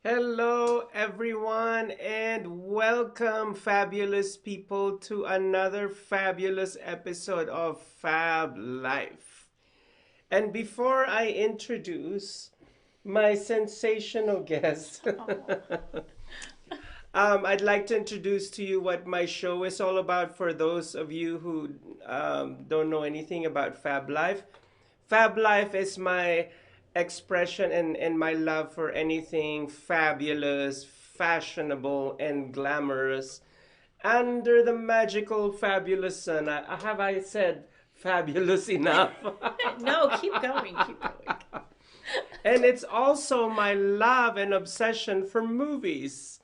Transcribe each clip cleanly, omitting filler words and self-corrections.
Hello, everyone, and welcome, fabulous people, to another fabulous episode of Fab Life. And before I introduce my sensational guest, I'd like to introduce to you what my show is all about for those of you who don't know anything about Fab Life. Fab Life is my expression and my love for anything fabulous, fashionable, and glamorous under the magical, fabulous sun. Have I said fabulous enough? No, keep going, keep going. And it's also my love and obsession for movies.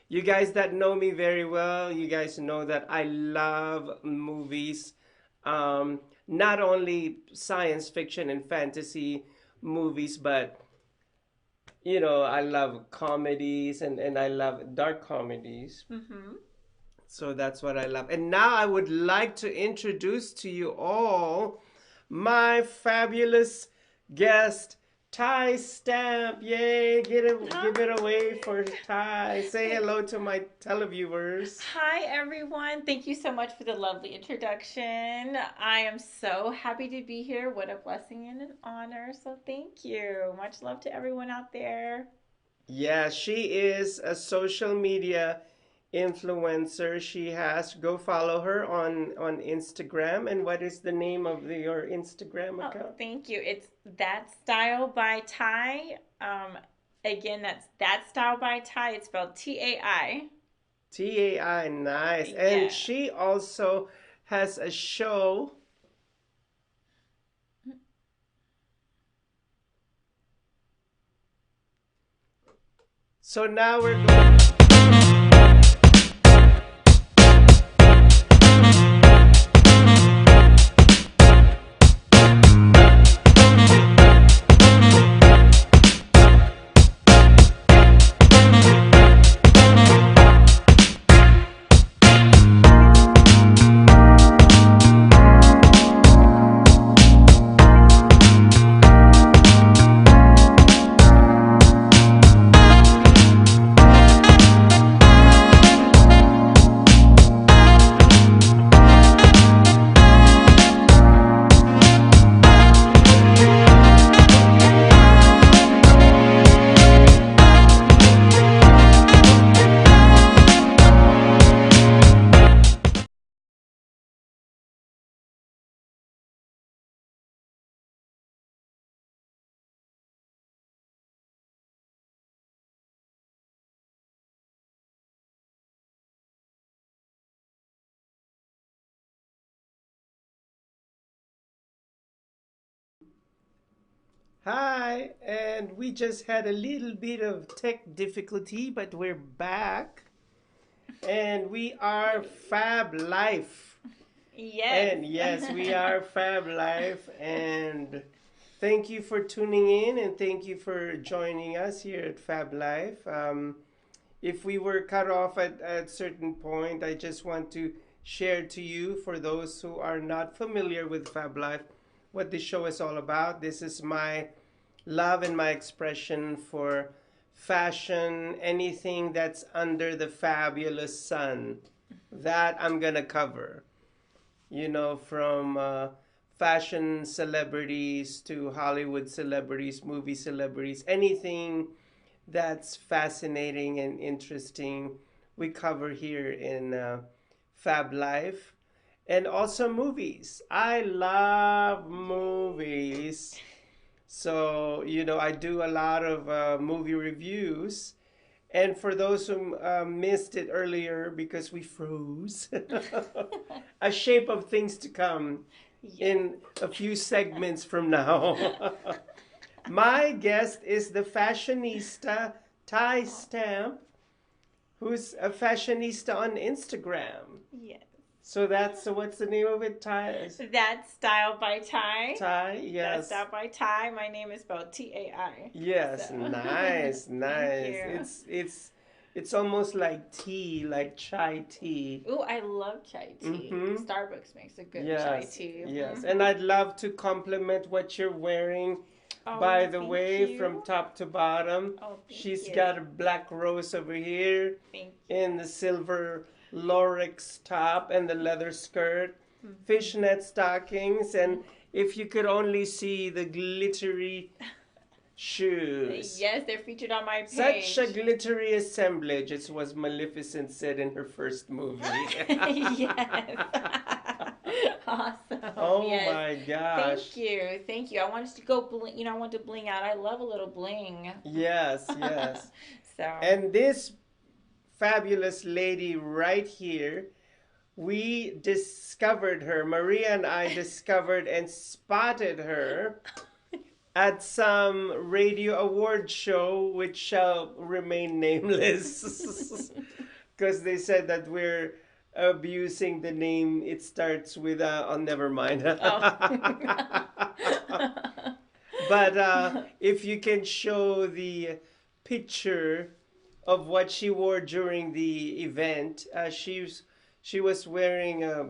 You guys that know me very well, you guys know that I love movies. Not only science fiction and fantasy movies, but I love comedies and I love dark comedies. Mm-hmm. So that's what I love. And now I would like to introduce to you all my fabulous guest, Tai Stamp. Yay! Give it away for Tai. Say hello to my televiewers. Hi, everyone. Thank you so much for the lovely introduction. I am so happy to be here. What a blessing and an honor. So, thank you. Much love to everyone out there. Yeah, she is a social media influencer. She has go follow her on Instagram. And what is the name of your Instagram Oh, account? thank you. It's That Style by Tai. Again, that's That Style by Tai. It's spelled TAI. Tai, nice. And Yeah. she also has a show. So now we're going. Hi, and we just had a little bit of tech difficulty, but we're back. And we are Fab Life. Yes. And yes, we are Fab Life. And thank you for tuning in and thank you for joining us here at Fab Life. If we were cut off at a certain point, I just want to share to you, for those who are not familiar with Fab Life, what this show is all about. This is my love and my expression for fashion, anything that's under the fabulous sun. That I'm gonna cover. From fashion celebrities to Hollywood celebrities, movie celebrities, anything that's fascinating and interesting, we cover here in Fab Life. And also movies. I love movies. So, I do a lot of movie reviews. And for those who missed it earlier because we froze, a shape of things to come Yes. in a few segments from now. My guest is the fashionista Tai Stamp, who's a fashionista on Instagram. Yes. So what's the name of it? Tai. That Style by Tai. Tai. That Yes. Style by Tai. My name is spelled TAI. Yes. So, Nice. thank Nice. you. It's almost like tea, like chai tea. Ooh, I love chai tea. Mm-hmm. Starbucks makes a good chai Yes. tea. Yes. Mm-hmm. And I'd love to compliment what you're wearing. By Oh, the thank way, from you. top to bottom, Oh, thank she's you. got a black rose over here Thank you. in the silver Lorex top and the leather skirt, Mhm. fishnet stockings, and if you could only see the glittery shoes. Yes, they're featured on my Such a page. glittery assemblage, it was Maleficent said in her first movie. Yes. Awesome. Oh Yes. my Thank gosh. you. Thank you. I wanted to go bling, I want to bling out. I love a little bling. Yes, yes. So, And this fabulous lady right here, we discovered her. Maria and I discovered and spotted her at some radio award show, which shall remain nameless, because they said that we're abusing the name. It starts with oh, never mind. oh. But if you can show the picture of what she wore during the event, she was wearing a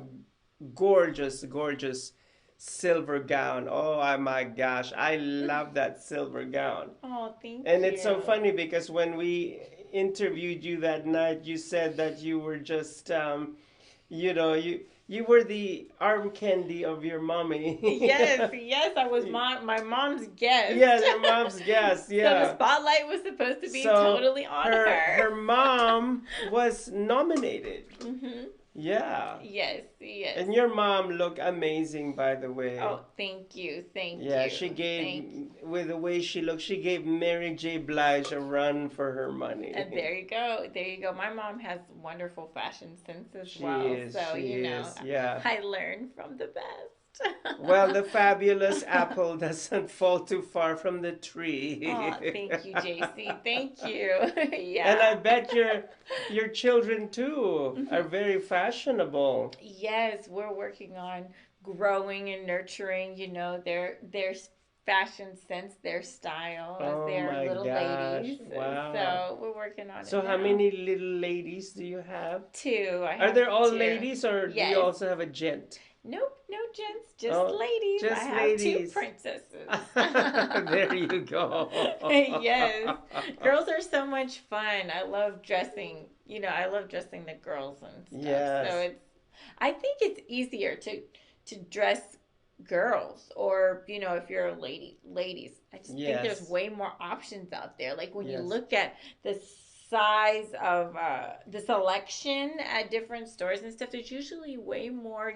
gorgeous, gorgeous silver gown. Oh my gosh, I love that silver gown. Oh, thank And it's so you. funny because when we interviewed you that night, you said that you were just, you were the arm candy of your mommy. Yes, yes, I was my mom's guest. Yeah, your mom's guest. So the Yeah. spotlight was supposed to be So totally on her her. mom was nominated. Hmm. Yeah. Yes, yes. And your mom looked amazing, by the way. Oh, thank you, thank Yeah, you, she thank you. gave, with the way she looked, she gave Mary J. Blige a run for her money. And there you go, there you go. My mom has wonderful fashion sense as She well, is, so she you know, is, yeah. I learned from the best. Well, the fabulous apple doesn't fall too far from the tree. Oh, thank you, JC. Thank you. And I Yeah. bet your children too are Mhm. very fashionable. Yes, we're working on growing and nurturing, their fashion sense, their style as Oh they're my little gosh. ladies. Wow. So we're working on it So how now. many little ladies do you have? Two. I Are have they all two. ladies or do you Yes. also have a gent? Nope, no gents, just Oh, ladies. I just have two ladies. princesses. There you go. Yes. Girls are so much fun. I love dressing, I love dressing the girls and stuff. So Yes. I think it's easier to dress girls, or if you're a ladies. I just think there's Yes. way more options out there. Like when you Yes. look at the size of the selection at different stores and stuff, there's usually way more,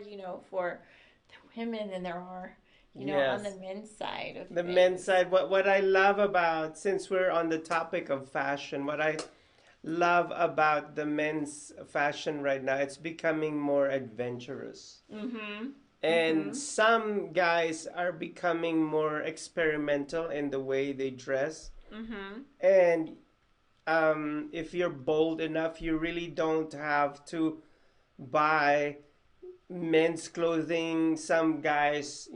for the women than there are, on the Yes. men's side of The men's things. side, what I love about, since we're on the topic of fashion, what I love about the men's fashion right now, it's becoming more adventurous. Mm-hmm. And Mm-hmm. some guys are becoming more experimental in the way they dress. Mm-hmm. And if you're bold enough, you really don't have to buy men's clothing. Some guys,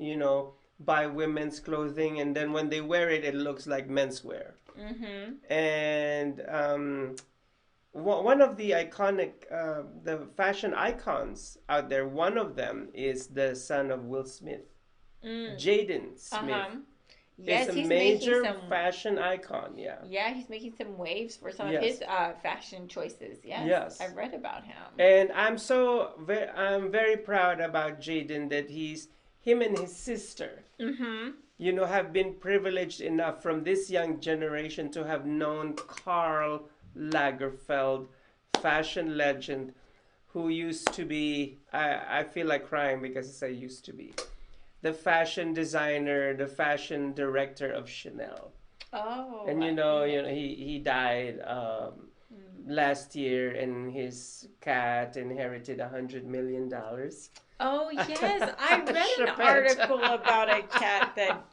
buy women's clothing, and then when they wear it, it looks like menswear. Mm-hmm. And one of the iconic, the fashion icons out there, one of them is the son of Will Smith, Mm. Jaden Smith. Uh-huh. Is Yes, a he's making major some. fashion icon. Yeah. Yeah, he's making some waves for some of Yes. his fashion choices. Yes, Yes. I've read about him. And I'm very proud about Jaden that him and his sister, Mm-hmm. have been privileged enough from this young generation to have known Karl Lagerfeld, fashion legend, who used to be, I feel like crying because I say used to be, the fashion designer, the fashion director of Chanel. Oh, And yeah. he died Mm. last year, and his cat inherited $100 million. Oh, yes. I read an Chappette. article about a cat that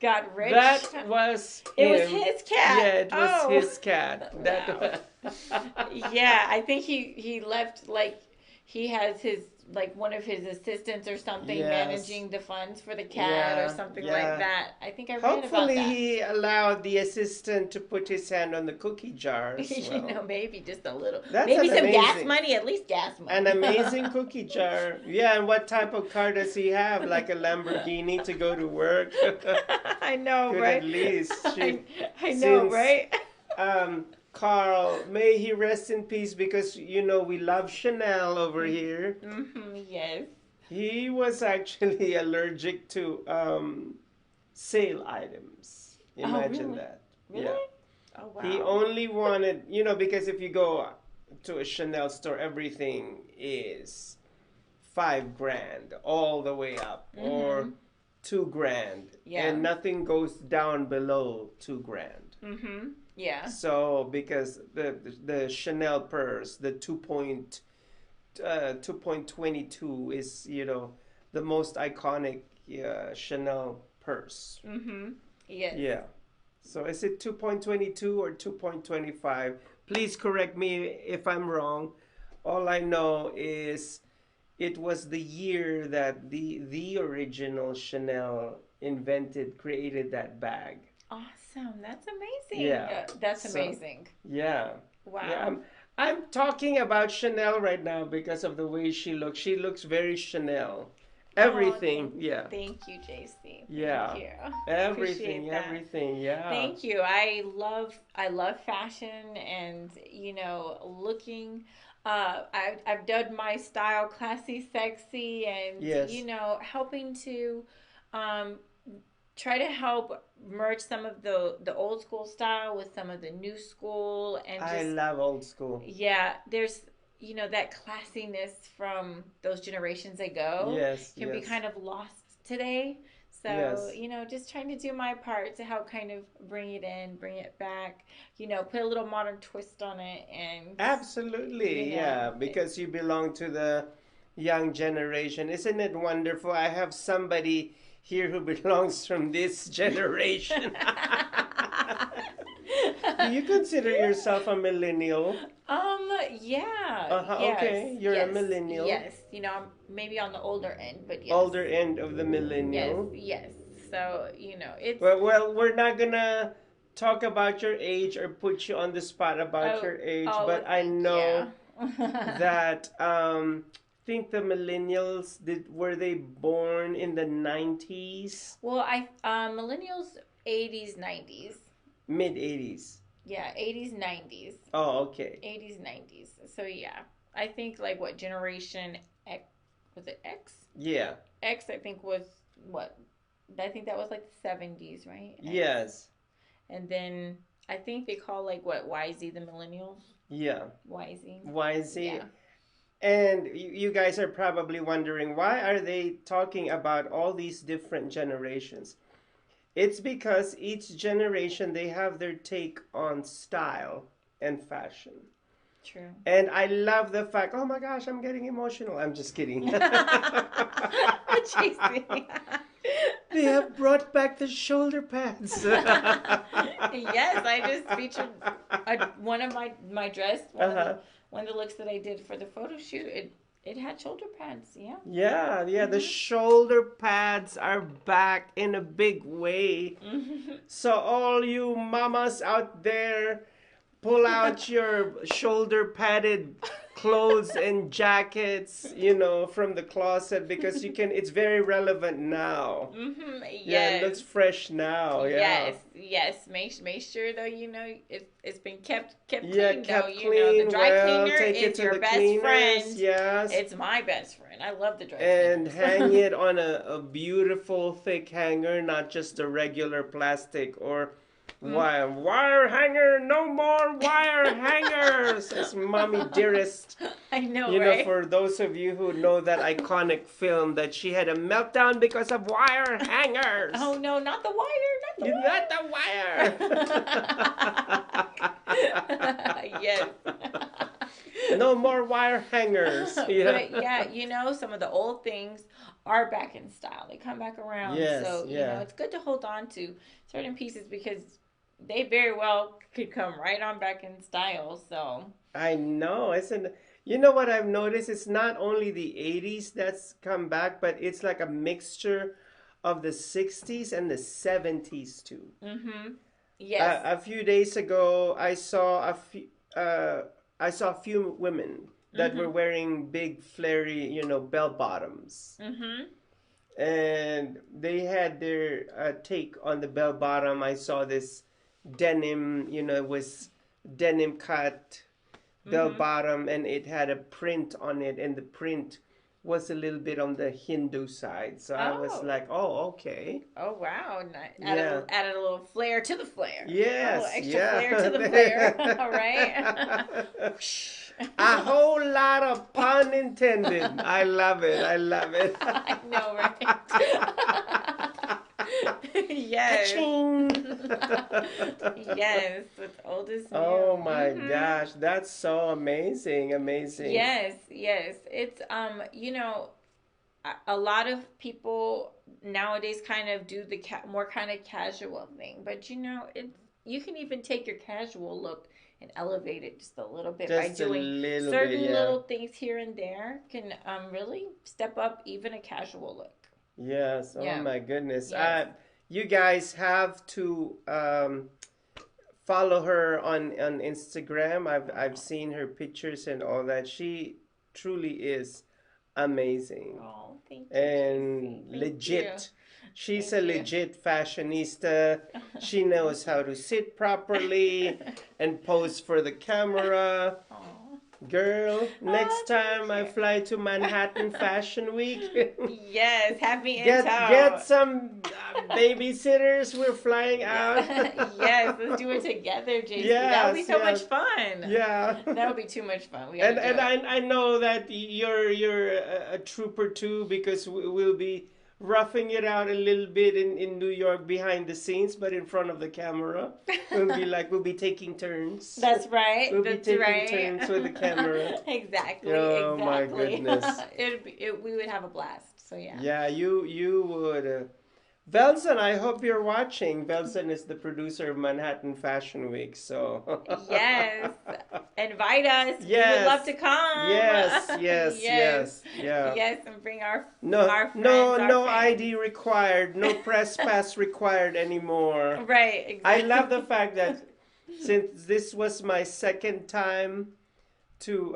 got rich. That was It was him. his cat. Yeah, it was Oh. his cat. Wow. Yeah, I think he left, like, he has his like one of his assistants or something Yes. managing the funds for the cat or Yeah. something like Yeah. that. I think I read about Hopefully that. he allowed the assistant to put his hand on the cookie jar as You know, well. maybe just a little, That's maybe an some gas amazing, money, at least gas an money. amazing cookie jar. Yeah, and what type of car does he have? Like a Lamborghini to go to work? I know, Could at right? least I know, since right? Carl, may he rest in peace because we love Chanel over here. Yes. He was actually allergic to sale items. Oh, Imagine really? that. Yeah. Really? Oh, He wow. only wanted, because if you go to a Chanel store, everything is 5 grand all the way up, or Mm-hmm. 2 grand, Yeah. and nothing goes down below 2 grand. Mm-hmm. Yeah. So because the Chanel purse, the 2.22 is the most iconic Chanel purse. Mm-hmm. Yes. Yeah. So is it 2.22 or 2.25? Please correct me if I'm wrong. All I know is it was the year that the original Chanel created that bag. Awesome. That's amazing. Yeah. That's So amazing. yeah. Yeah, Wow. I'm talking about Chanel right now because of the way she looks. She looks very Chanel. Oh, Everything, yeah. thank you, JC. Thank Yeah. you. Everything, Appreciate that. everything, yeah. Thank you. I love fashion and looking. I've done my style classy, sexy, and Yes. helping to um, try to help merge some of the old school style with some of the new school and I just love old school. yeah, there's that classiness from those generations ago Yes, can be yes. kind of lost today. So, Yes. just trying to do my part to help kind of bring it in, bring it back, put a little modern twist on it and Absolutely, yeah, because you belong to the young generation. Isn't it wonderful? I have somebody here who belongs from this generation. Do you consider yourself a millennial? yeah, Uh-huh, yes, okay, you're a yes, millennial. yes. I'm maybe on the older end, but yes, Older end of the yes, millennial. yes. So, it's Well, we're not gonna talk about your age or put you on the spot about oh, your age, oh, but I thank you. know that think the millennials were they born in the 90s, Well, millennials 80s, 90s. mid 80s. Yeah, 80s, 90s. Oh, okay. 80s, 90s. So yeah, I think like what generation X was it X? Yeah. X I think was what? I think that was like the 70s, right? X. Yes. And then I think they call like what YZ the millennials. Yeah. YZ. YZ. Yeah. And you guys are probably wondering, why are they talking about all these different generations? It's because each generation they have their take on style and fashion. True. And I love the fact, oh my gosh, I'm getting emotional. I'm just kidding. JC. They have brought back the shoulder pads. Yes, I just featured one of my dress, one of the looks that I did for the photo shoot. It had shoulder pads. Yeah. Yeah, the shoulder pads are back in a big way. So all you mamas out there, pull out your shoulder padded clothes and jackets, from the closet because it's very relevant now. Yes. Yeah, it looks fresh now. Yeah. Yes. Make sure though it's been kept Yeah, clean kept though. clean. The dry Well, cleaner take it is to your the best cleaners. friend. Yes. It's my best friend. I love the dry And cleaners. hang it on a beautiful thick hanger, not just a regular plastic or wire hanger. No more wire hangers. Says Mommy Dearest. I know, right? For those of you who know that iconic film that she had a meltdown because of wire hangers. Oh no, not the wire, Not the wire. Yes. No more wire hangers. But yeah, some of the old things are back in style. They come back around. Yes, So, yeah. it's good to hold on to certain pieces because they very well could come right on back in style. So I know, isn't You know what I've noticed? It's not only the 80s that's come back, but it's like a mixture of the 60s and the 70s too. Mm-hmm. Yes. A few days ago, uh, I saw a few women that were Mm-hmm. wearing big flary, bell bottoms, Mm-hmm. and they had their take on the bell bottom. I saw this denim, it was denim cut bell Mm-hmm. bottom, and it had a print on it, and the print was a little bit on the Hindu side. So I was Oh. like, oh, okay. Oh wow. Yeah. Added a little flair to the flair. A little Yes, extra yeah. flair to the flair. All right. Whoosh. A whole lot of pun intended. I love it. I love it. I know, right? Yes. Ka-ching! Yes, it's old as new. Oh my Mm-hmm. gosh, that's so amazing, amazing. Yes, yes. It's a lot of people nowadays kind of do the more kind of casual thing, but it's you can even take your casual look and elevate it just a little bit by Just a doing little bit, certain yeah. little things here and there can really step up even a casual look. Yes, oh Yeah. my goodness. Yes. You guys have to follow her on Instagram. I've Oh, seen her pictures and all that. She truly is amazing oh, thank you, JC. and Thank you. legit. She's Thank a you. legit fashionista. She Thank knows you. how to sit properly and pose for the camera. Oh. Girl, Oh, next thank time I fly to Manhattan Fashion Week, you. Yes, have me in get tow. some babysitters. We're flying out. Yes, let's do it together, JC. That would be Yes, so much yes, fun. yeah. That would be too much fun. We got to And do and it. I know that you're a trooper too, because we'll be roughing it out a little bit in New York behind the scenes, but in front of the camera, we'll be taking turns. That's right. We'll be That's taking right. turns with the camera. Exactly. Oh my Exactly. goodness. We would have a blast. So yeah. Yeah, you would. Velson, I hope you're watching. Velson is the producer of Manhattan Fashion Week, so. Yes. Invite us. We would love Yes, to come. yes, yes, Yes. yes, yeah. Yes, and bring No, our no, friends, our no fans. ID required. No press pass required anymore. Right, I love the exactly. fact that since this was my second time to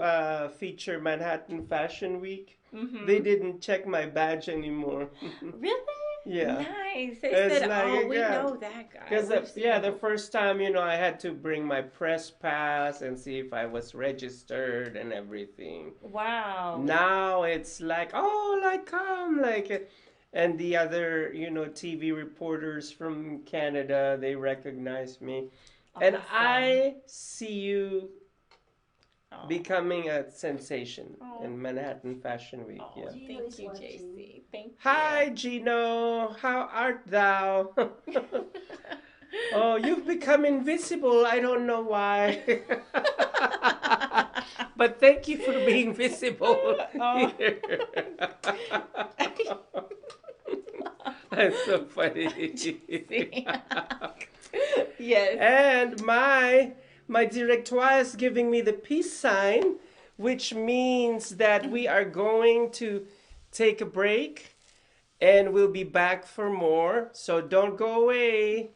feature Manhattan Fashion Week, they Mhm. didn't check my badge anymore. Really? Yeah. Nice. They It's said, like, "Oh, we yeah. know that guy. Because, We've seen yeah, him the before." first time, I had to bring my press pass and see if I was registered and everything. Wow. Now it's like, oh, like, come, like, and the other, TV reporters from Canada, they recognize me. And Awesome. I see you Oh. becoming a sensation Oh. in Manhattan Fashion Week. Oh, Yeah. Gino thank is you, watching. JC. Thank you. Hi, Gino. How art thou? Oh, you've become invisible. I don't know why. But thank you for being visible Oh. here. That's so funny. JC. Yes. And my directoire is giving me the peace sign, which means that we are going to take a break and we'll be back for more. So don't go away.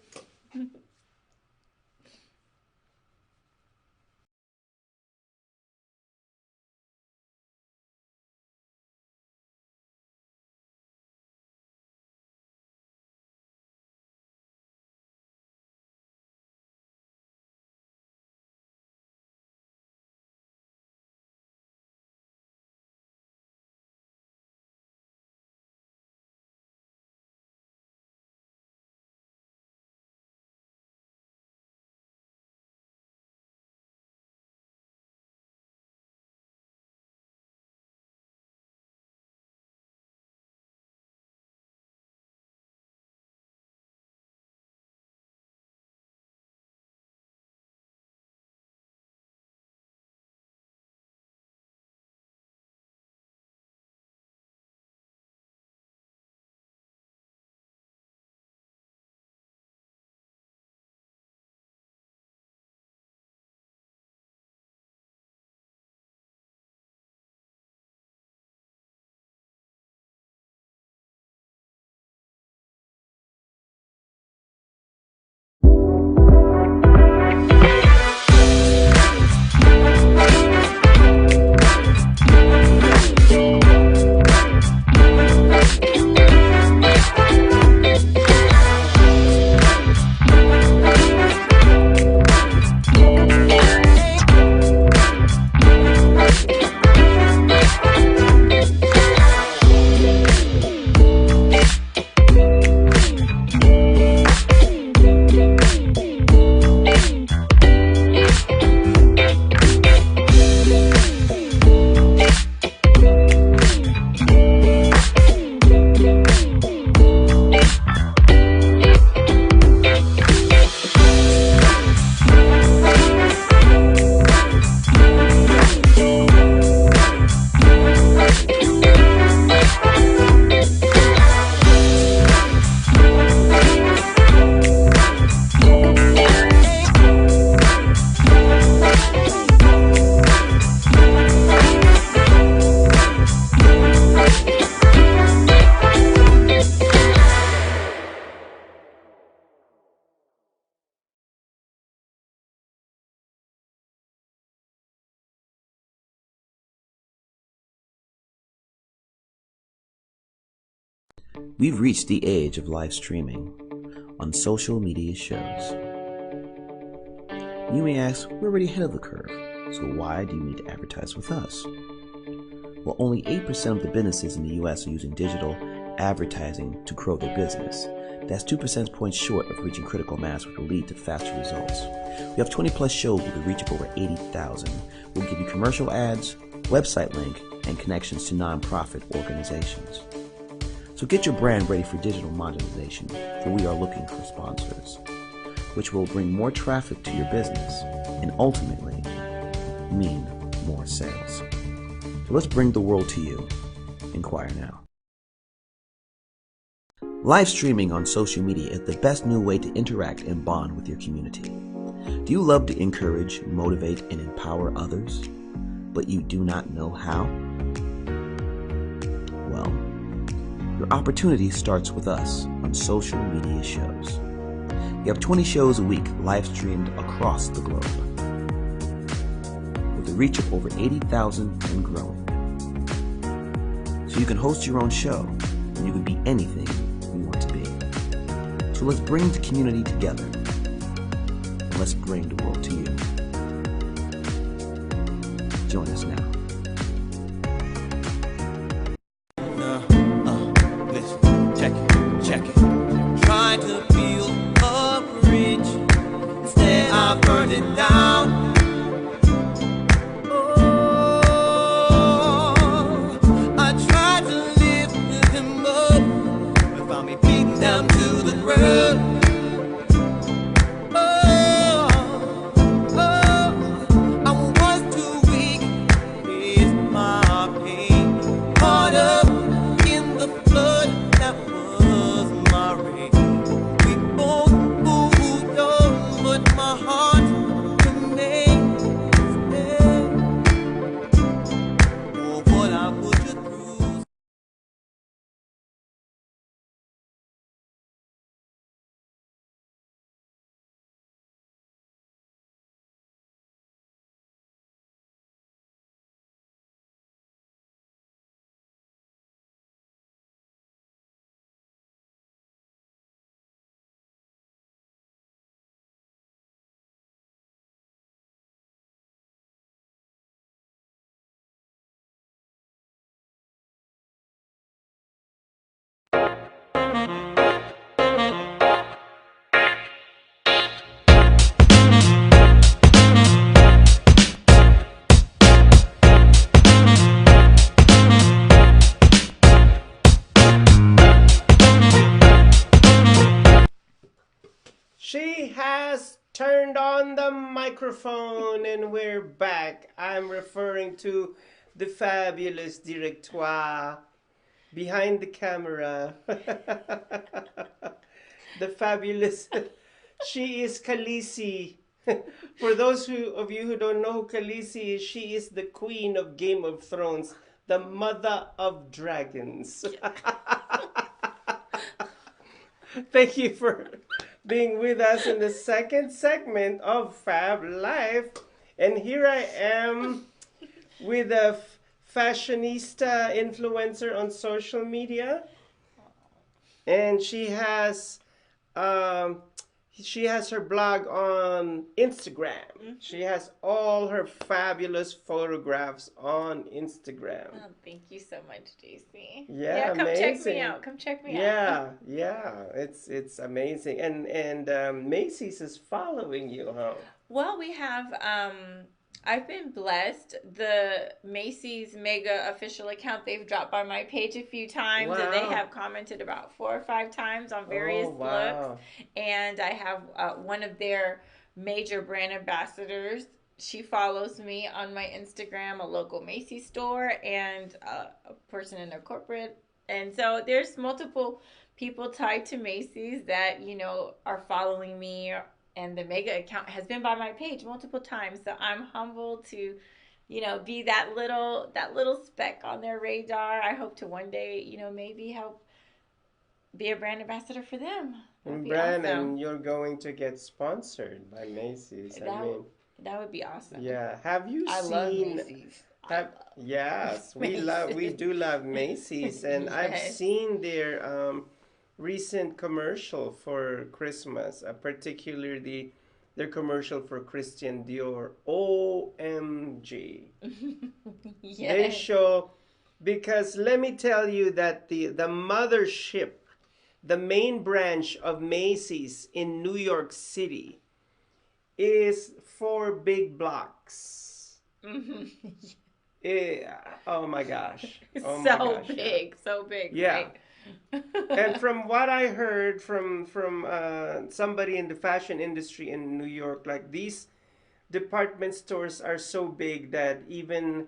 We've reached the age of live streaming on social media shows. You may ask, we're already ahead of the curve, so why do you need to advertise with us? Well, only 8% of the businesses in the US are using digital advertising to grow their business. That's 2 percentage points short of reaching critical mass, which will lead to faster results. We have 20 plus shows with a reach of over 80,000. We'll give you commercial ads, website link, and connections to nonprofit organizations. So get your brand ready for digital monetization, for we are looking for sponsors, which will bring more traffic to your business and ultimately mean more sales. So let's bring the world to you. Inquire now. Live streaming on social media is the best new way to interact and bond with your community. Do you love to encourage, motivate, and empower others, but you do not know how? Well, your opportunity starts with us on social media shows. We have 20 shows a week live streamed across the globe, with a reach of over 80,000 and growing. So you can host your own show, and you can be anything you want to be. So let's bring the community together, and let's bring the world to you. Join us now. Listen, check it. Trying to feel up rich, instead I burned it down. Down to the ground. I was too weak to face my pain. Caught up in the flood that was my rain. We both moved on, but my heart remains there. For what I put you through. She has turned on the microphone and we're back. I'm referring to the fabulous directoire behind the camera. The fabulous. She is Khaleesi. For those of you who don't know who Khaleesi is, she is the queen of Game of Thrones, the mother of dragons. Thank you for being with us in the second segment of Fab Life. And here I am with a fashionista influencer on social media. And she has her blog on Instagram. She has all her fabulous photographs on Instagram. Oh, thank you so much, JC. Yeah, come amazing. check me out. Come check me out. Yeah, it's amazing. And Macy's is following you, huh? Well, we have I've been blessed. The Macy's Mega official account, they've dropped by my page a few times, and they Wow. have commented about 4 or 5 times on various Oh, wow. looks. And I have one of their major brand ambassadors. She follows me on my Instagram, a local Macy's store, and a person in a corporate. And so there's multiple people tied to Macy's that, are following me, and the Mega account has been by my page multiple times. So I'm humbled to, be that little speck on their radar. I hope to one day, maybe help be a brand ambassador for them. That'd be Brand, awesome. and you're going to get sponsored by Macy's. That would be awesome. Yeah. Have you I love seen Macy's. Yes, Macy's. we do love Macy's, and I've Yes. seen their recent commercial for Christmas, particularly their commercial for Christian Dior. OMG. They Yes. show, because let me tell you that the mothership, the main branch of Macy's in New York City is 4 big blocks. Eh, oh my gosh. Oh my So gosh. Yeah. big, so big, Yeah. right? And from what I heard from somebody in the fashion industry in New York, like these department stores are so big that even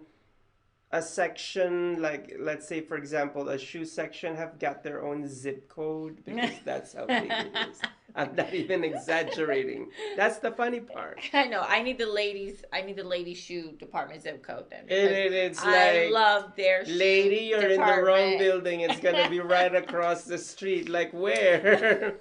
a section, like let's say for example a shoe section, have got their own zip code because that's how big it is. I'm not even exaggerating. That's the funny part. I know. I need the ladies shoe department zip code then. It's I like, love their shoe lady, you're in the wrong department. building. It's gonna be right across the street. Like where?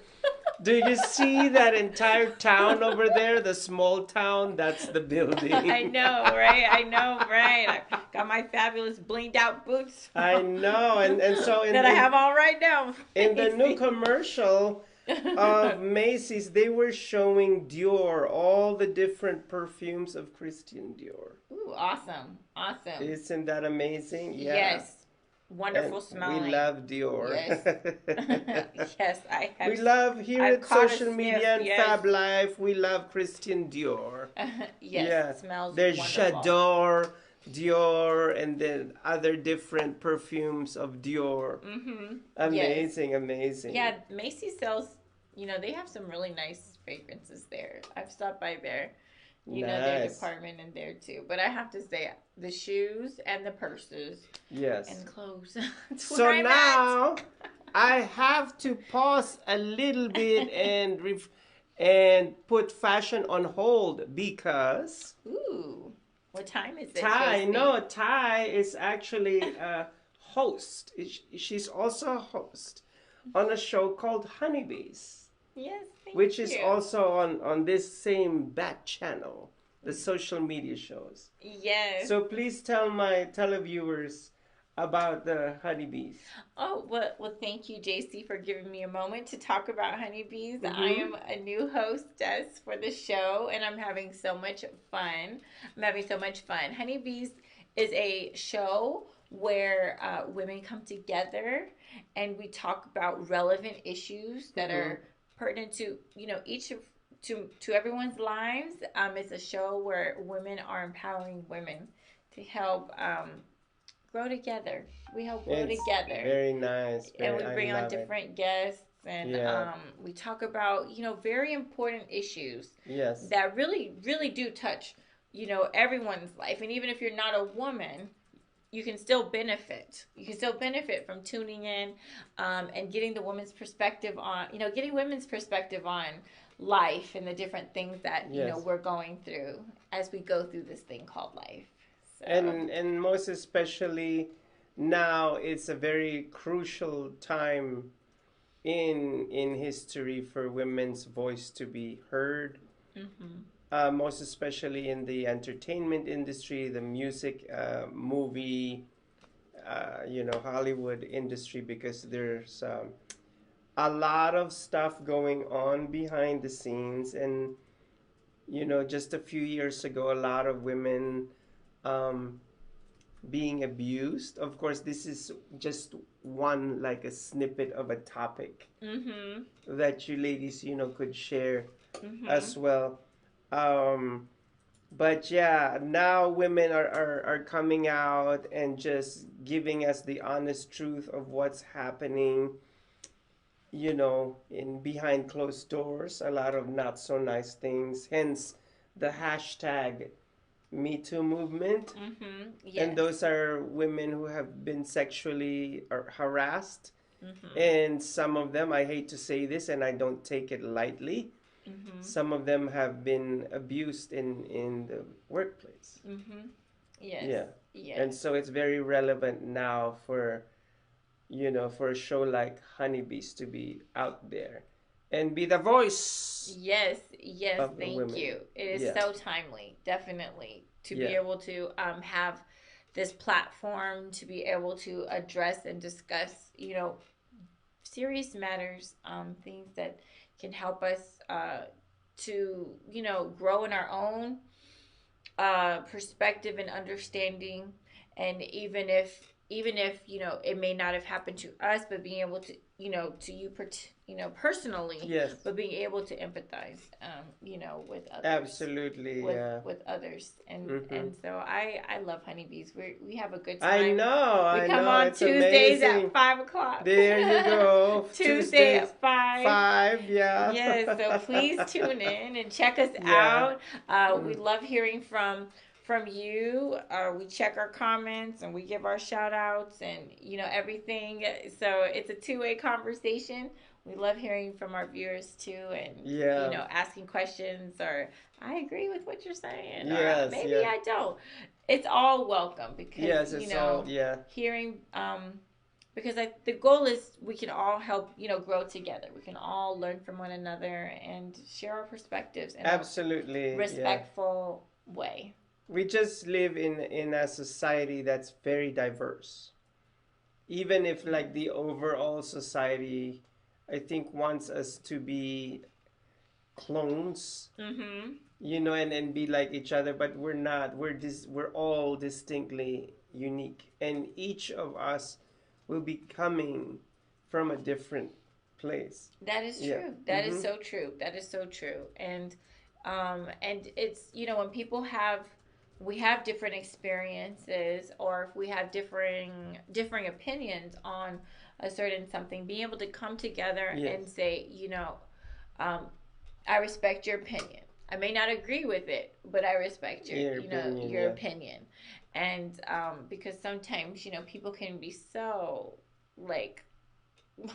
Do you see that entire town over there? The small town? That's the building. I know, right? I know, right? I got my fabulous blinged out boots. I know, and so that I have all right now. in the new commercial of Macy's, they were showing Dior, all the different perfumes of Christian Dior. Ooh, awesome. Awesome. Isn't that amazing? Yeah. Yes. Wonderful And smelling. we love Dior. Yes. Yes, I have. We love here I've at caught a social sniff, media and yes. Fab Life. We love Christian Dior. Yes, Yeah. it smells There's wonderful. J'adore, Dior, and then other different perfumes of Dior. Mm-hmm. Amazing, amazing. Yeah, Macy's sells, they have some really nice fragrances there. I've stopped by there. Their Nice. department in there too. But I have to say, the shoes and the purses Yes. and clothes. That's So where I'm now I have to pause a little bit and put fashion on hold because at. Ooh, what time is it? Tai is actually a host. She's also a host on a show called Honeybees, Yes, thank which is you. also on this same Bat channel, the social media shows. Yes. So please tell my televiewers about the Honeybees. Oh, well, thank you, JC, for giving me a moment to talk about honeybees. Mhm. I am a new hostess for the show, and I'm having so much fun. Honeybees is a show where women come together and we talk about relevant issues that are pertinent to, to everyone's lives. It's a show where women are empowering women to help grow together. We help grow It's together. Very nice. And we I bring on love it. different guests, and Yeah. we talk about very important issues Yes. that really really do touch everyone's life. And even if you're not a woman, you can still benefit from tuning in and getting the women's perspective on life and the different things that Yes. we're going through as we go through this thing called life. So, And most especially now, it's a very crucial time in history for women's voice to be heard. Most especially in the entertainment industry, the music, movie, Hollywood industry, because there's a lot of stuff going on behind the scenes. And just a few years ago, a lot of women being abused. Of course, this is just one, like a snippet of a topic that you ladies could share as well. But yeah, now women are coming out and just giving us the honest truth of what's happening, in behind closed doors. A lot of not so nice things, hence the hashtag Me Too movement. yes. And those are women who have been sexually harassed. And some of them, I hate to say this and I don't take it lightly, some of them have been abused in the workplace. Yes. Yeah. Yes. And so it's very relevant now for for a show like Honeybees to be out there and be the voice. Yes, of the thank women. you. It is Yeah. so timely, definitely, to be Yeah. able to have this platform to be able to address and discuss, serious matters, things that can help us to, grow in our own perspective and understanding. And even if it may not have happened to us, but being able to to you personally, Yes. but being able to empathize with others. Absolutely. With others. And and so I love honeybees. We have a good I time. know. We come on It's Tuesdays amazing. at 5:00. There you go. Tuesday Tuesdays, at 5. 5, yeah. Yes, so please tune in and check us Yeah. out. We love hearing from you. We check our comments and we give our shout outs and everything. So it's a two-way conversation. We love hearing from our viewers too, and asking questions, or I agree with what you're saying, Yes, or maybe I don't. It's all welcome, because hearing because the goal is we can all help grow together. We can all learn from one another and share our perspectives in Absolutely. a respectful way. We just live in a society that's very diverse. Even if like the overall society, I think, wants us to be clones, and be like each other, but we're not. We're all distinctly unique, and each of us will be coming from a different place. That is true. That is so true. That is so true. And it's when people have different experiences, or if we have differing opinions on a certain something, being able to come together and say, I respect your opinion. I may not agree with it, but I respect your opinion. And because sometimes people can be so like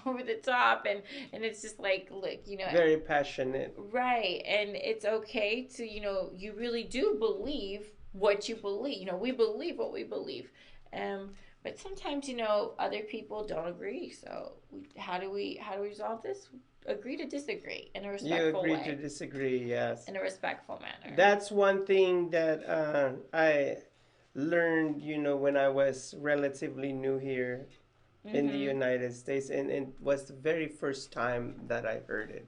over the top, and it's just like, look, very passionate, right? And it's okay to you really do believe what you believe. We believe what we believe, but sometimes other people don't agree. So how do we resolve this? Agree to disagree in a respectful way. You agree to disagree, yes, in a respectful manner. That's one thing that I learned, when I was relatively new here in the United States, and it was the very first time that I heard it.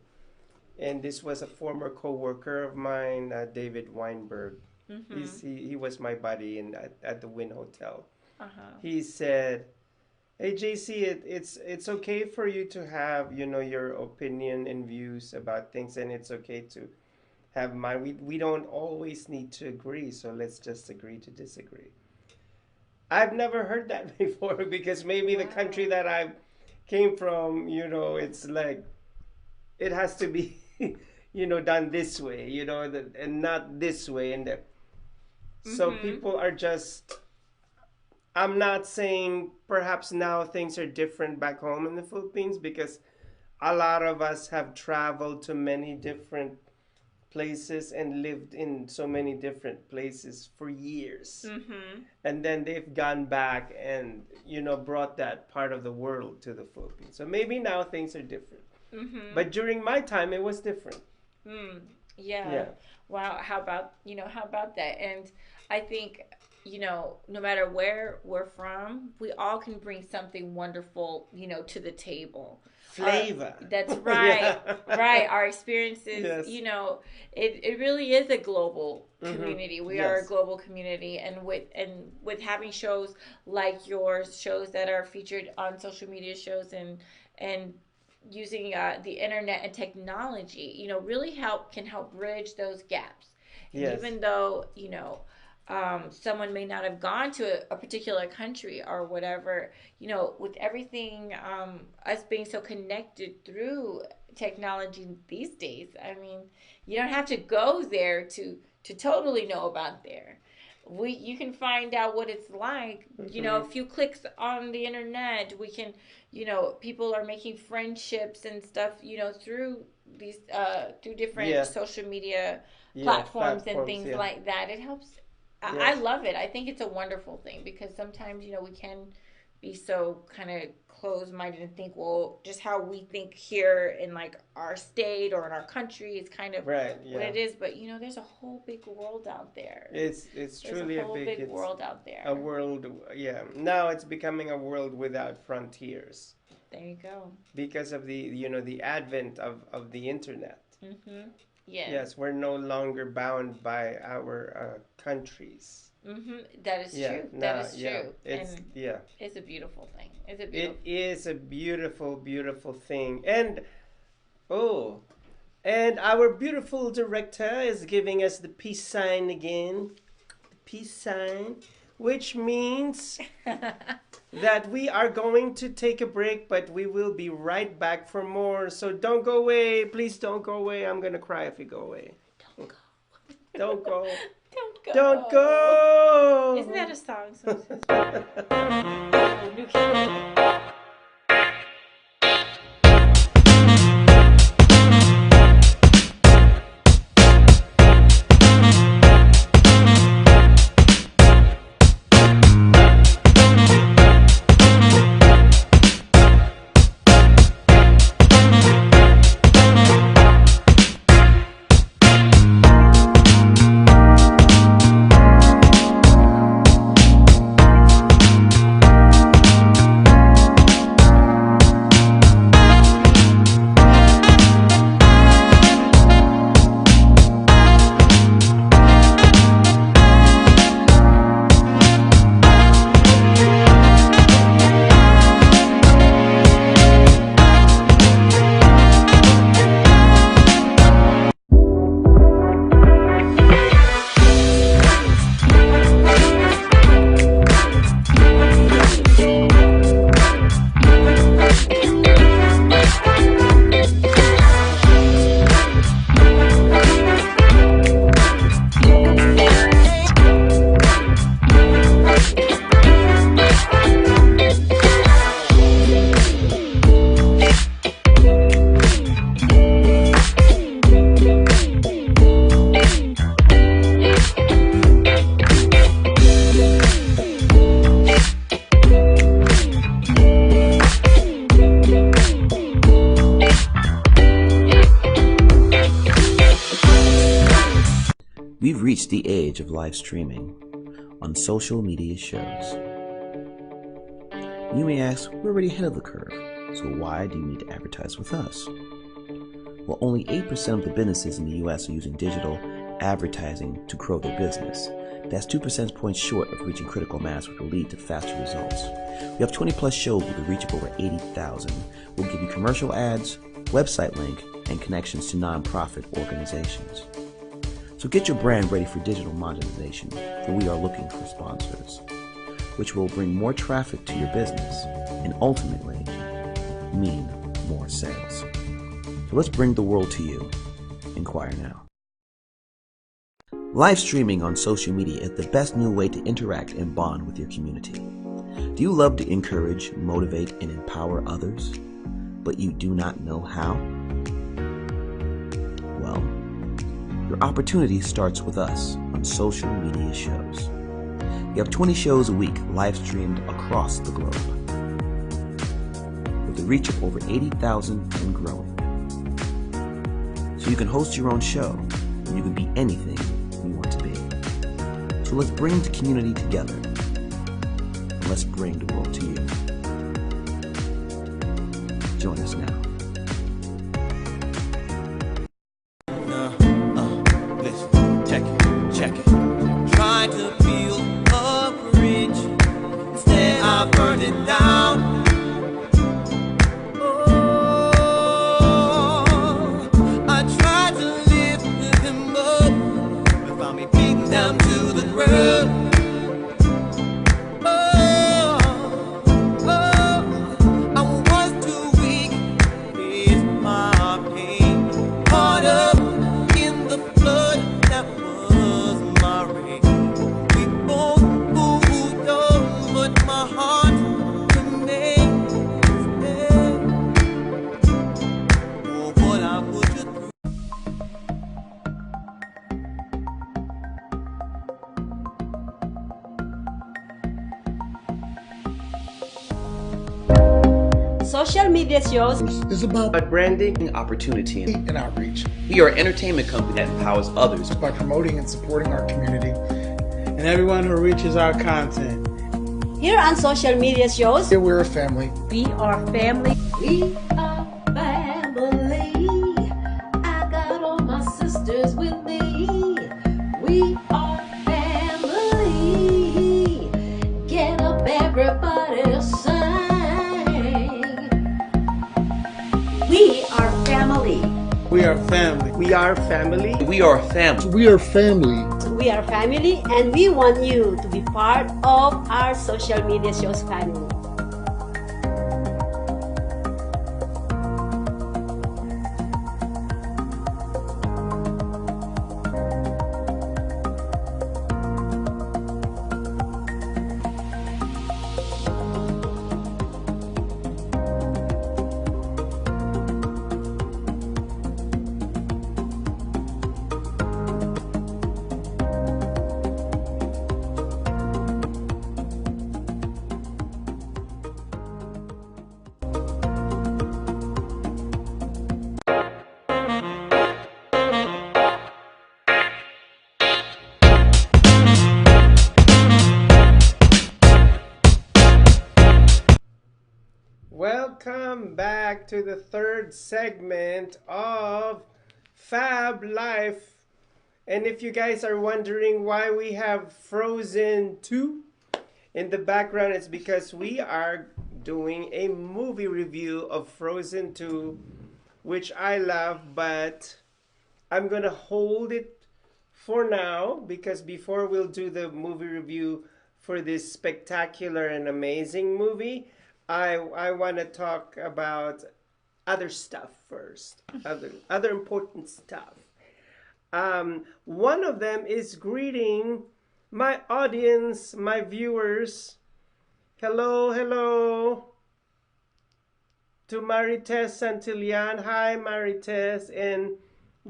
And this was a former co-worker of mine, David Weinberg. He was my buddy at the Wynn Hotel. He said, "Hey JC, it's okay for you to have your opinion and views about things, and it's okay to have mine. We don't always need to agree, so let's just agree to disagree." I've never heard that before, because maybe the country that I came from, it's like it has to be done this way, and not this way, and so people are just. I'm not saying perhaps now things are different back home in the Philippines, because a lot of us have traveled to many different places and lived in so many different places for years. And then they've gone back and, brought that part of the world to the Philippines. So maybe now things are different. But during my time, it was different. Yeah. Wow. How about that? And I think, no matter where we're from, we all can bring something wonderful, to the table. Flavor. That's right. Right. Our experiences, it really is a global community. We are a global community, and with having shows like yours, shows that are featured on social media, shows and using the internet and technology, really can help bridge those gaps. And even though, someone may not have gone to a particular country or whatever, with everything, us being so connected through technology these days, I mean, you don't have to go there to totally know about there. You can find out what it's like, a few clicks on the internet. We can, people are making friendships and stuff, through these, through different social media platforms and things like that. It helps. I love it. I think it's a wonderful thing, because sometimes, we can be so kind of closed-minded and think, well, just how we think here in like our state or in our country is kind of Right, what it is. But there's a whole big world out there. It's There's truly a whole big world out there. a world. Yeah, now it's becoming a world without frontiers There you go. because of the advent of the internet. Mm-hmm. Yes. Yes, we're no longer bound by our countries. Mm-hmm. That is Yeah, true. no, That is yeah, true. it's And yeah. it's a beautiful thing. It's a It beautiful. is a beautiful, beautiful thing. And our beautiful director is giving us the peace sign again. The peace sign, which means that we are going to take a break, but we will be right back for more. So don't go away. Please don't go away. I'm going to cry if you go away. Don't go. Don't go. Don't go. Don't go. Isn't that a song? We've reached the age of live streaming on social media shows. You may ask, we're already ahead of the curve, so why do you need to advertise with us? Well, only 8% of the businesses in the US are using digital advertising to grow their business. That's 2 percentage points short of reaching critical mass, which will lead to faster results. We have 20 plus shows with a reach of over 80,000. We'll give you commercial ads, website link, and connections to nonprofit organizations. So get your brand ready for digital monetization, for we are looking for sponsors, which will bring more traffic to your business and ultimately mean more sales. So let's bring the world to you. Inquire now. Live streaming on social media is the best new way to interact and bond with your community. Do you love to encourage, motivate, and empower others, but you do not know how? Well, your opportunity starts with us on social media shows. We have 20 shows a week live streamed across the globe with a reach of over 80,000 and growing. So you can host your own show and you can be anything you want to be. So let's bring the community together and let's bring the world to you. Join us now. Listen, check it. Try to feel a bridge, instead I burned it down. Oh, I tried to lift him up, but found me beaten down to the ground. I was too weak, social media shows is about branding, opportunity, and outreach we are an entertainment company that empowers others. by promoting and supporting our community. And everyone who reaches our content. here on social media shows. Here we're a family. We are family. We are family. I got all my sisters with me. We are family. Get up, everybody, sing. We are family. We are family. We are family. We are a family. We are family. We are family, and we want you to be part of our social media shows family. Welcome back to the third segment of Fab Life. And if you guys are wondering why we have Frozen 2 in the background, it's because we are doing a movie review of Frozen 2, which I love, but I'm going to hold it for now because before we'll do the movie review for this spectacular and amazing movie, I want to talk about other stuff first, other important stuff. One of them is greeting my audience, my viewers. Hello, hello. To Marites Santillan. Hi, Marites. And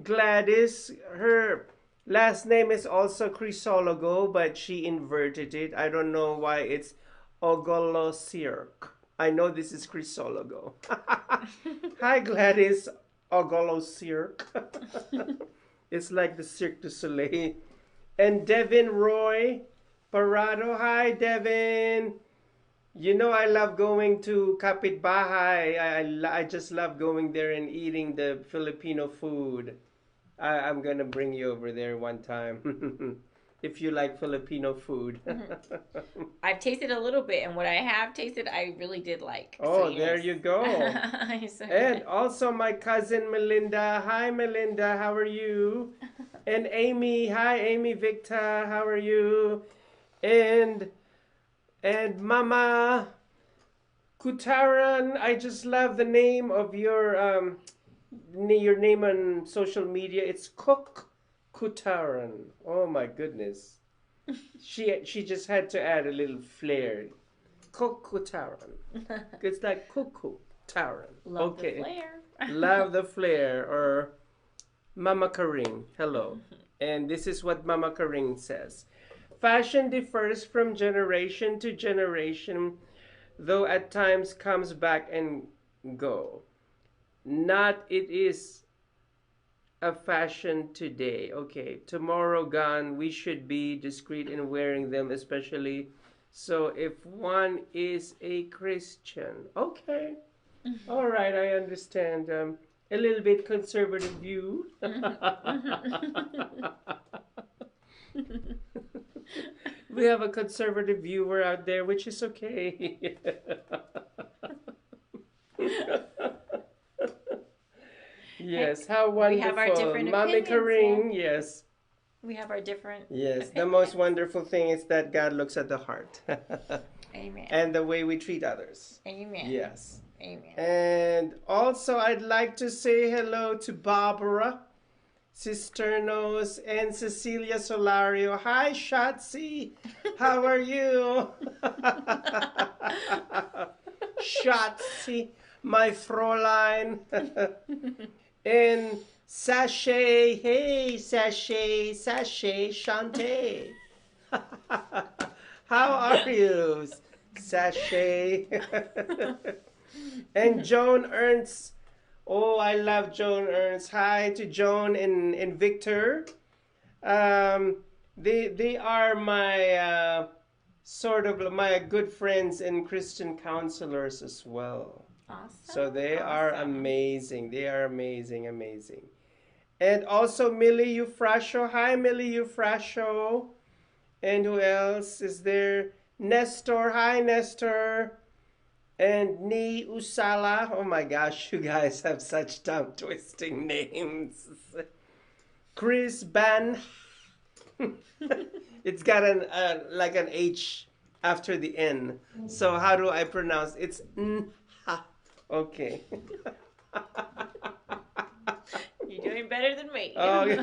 Gladys. Her last name is also Crisologo, but she inverted it. I don't know why it's Ogolosirk. I know this is Crisologo. Hi, Gladys Ogolosirk. It's like the Cirque du Soleil. And Devin Roy Parado. Hi, Devin. You know I love going to Kapitbahay. I just love going there and eating the Filipino food. I'm going to bring you over there one time. If you like Filipino food. I've tasted a little bit, and what I have tasted, I really did like. Oh, So, yes. there you go. So, And also my cousin Melinda. Hi, Melinda. How are you? And Amy. Hi, Amy Victor. How are you? And Mama Kutaran. I just love the name of your name on social media. It's Cook Kutaran. Oh my goodness. She just had to add a little flair. Cook Kutaran. It's like Cuckoo Taran. love the flair. Love the flair. Or Mama Karing. Hello. And this is what Mama Karing says. Fashion differs from generation to generation, though at times comes back and go. Not it is a fashion today. Okay, tomorrow gone. We should be discreet in wearing them, especially so if one is a Christian. Okay, all right, I understand. A little bit conservative view. We have a conservative viewer out there, which is okay. Yes, how wonderful. We have our different Mommy opinions, Karing, yes. We have our different. Yes, the most wonderful thing is that God looks at the heart. Amen. And the way we treat others. Amen. Yes. Amen. And also, I'd like to say hello to Barbara Cisternos and Cecilia Solario. Hi, Shotzi. How are you? Shotzi, my Fräulein. And Sachet. Hey, Sachet, Sachet, Shante. How are you, Sachet? And Joan Ernst. Oh, I love Joan Ernst. Hi to Joan and Victor. They are my sort of my good friends and Christian counselors as well. Awesome. So they are Awesome. amazing. They are amazing, amazing. And also Millie Eufrasio. Hi, Millie Eufrasio. And who else is there? Nestor. Hi, Nestor. And Ni Usala. Oh my gosh, you guys have such tongue twisting names. Chris Ban. It's got an like an H after the N. So how do I pronounce it? It's N-ha. Okay. You're doing better than me. Okay.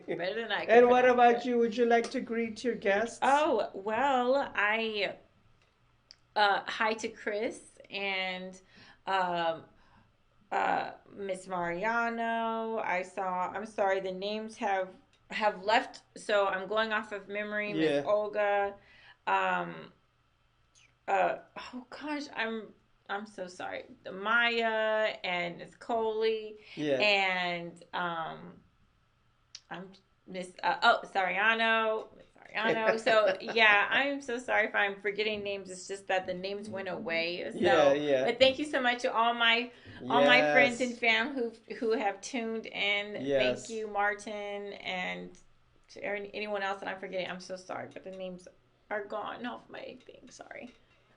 Better than I can. And what pronounce about it. you? Would you like to greet your guests? Oh, well, I hi to Chris and Miss Mariano. I'm sorry, the names have left, so I'm going off of memory. Yeah. Miss Olga. Oh gosh, I'm so sorry. Maya and Miss Coley. Yeah. And I'm Miss Sariano. So yeah, I'm so sorry if I'm forgetting names. It's just that the names went away. So, Yeah. But thank you so much to all my friends and fam who have tuned in. Yes. Thank you, Martin, and to anyone else that I'm forgetting. I'm so sorry, but the names are gone off my thing. Sorry.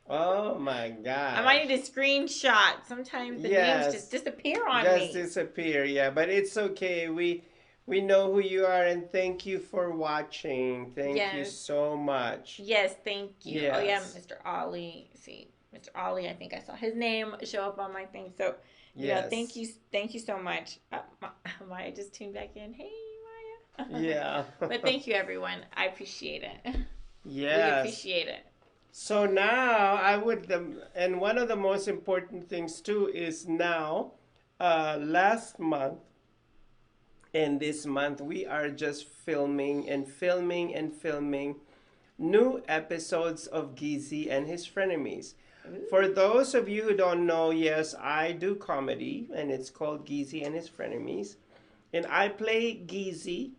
Oh my God. I might need a screenshot. Sometimes the names just disappear on me. Just disappear, yeah. But it's okay. We know who you are, and thank you for watching. Thank you so much. Yes, thank you. Yes. Oh yeah, Mr. Ollie. See, Mr. Ollie. I think I saw his name show up on my thing. So, yeah, thank you so much. Maya just tuned back in. Hey, Maya. Yeah. But thank you, everyone. I appreciate it. Yes. We appreciate it. So now and one of the most important things too is now, last month and this month we are just filming new episodes of Geezy and his frenemies. For those of you who don't know, yes, I do comedy and it's called Geezy and his frenemies. And I play Geezy,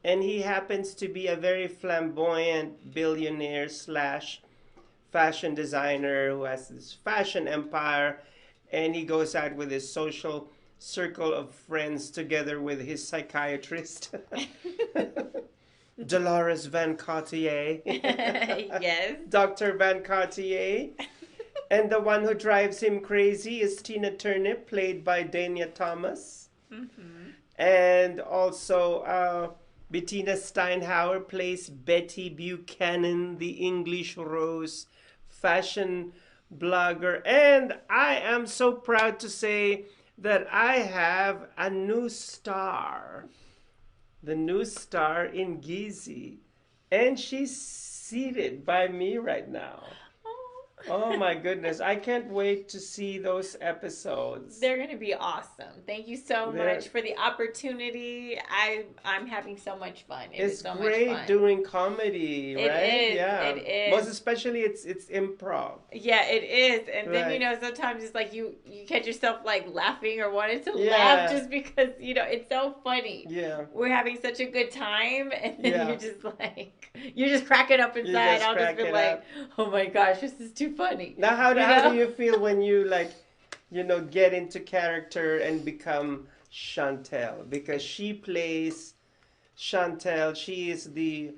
and he happens to be a very flamboyant billionaire / fashion designer who has this fashion empire, and he goes out with his social circle of friends together with his psychiatrist, Dolores Van Cartier. Yes. Dr. Van Cartier. And the one who drives him crazy is Tina Turnip, played by Dania Thomas. Mm-hmm. And also Bettina Steinhauer plays Betty Buchanan, the English Rose fashion blogger. And I am so proud to say that I have a new star. The new star in Geezy. And she's seated by me right now. Oh my goodness. I can't wait to see those episodes. They're going to be awesome. Thank you so much for the opportunity. I'm having so much fun. It's so great much fun. doing comedy, right? It is. Yeah. It is. Most especially it's improv. Yeah, it is. And then, sometimes it's like you catch yourself like laughing or wanting to laugh just because, it's so funny. Yeah. We're having such a good time, and then you're just cracking up inside. I'll just be like, oh my gosh, this is too funny. Now, how do you feel when you get into character and become Chantel? Because she plays Chantel. She is the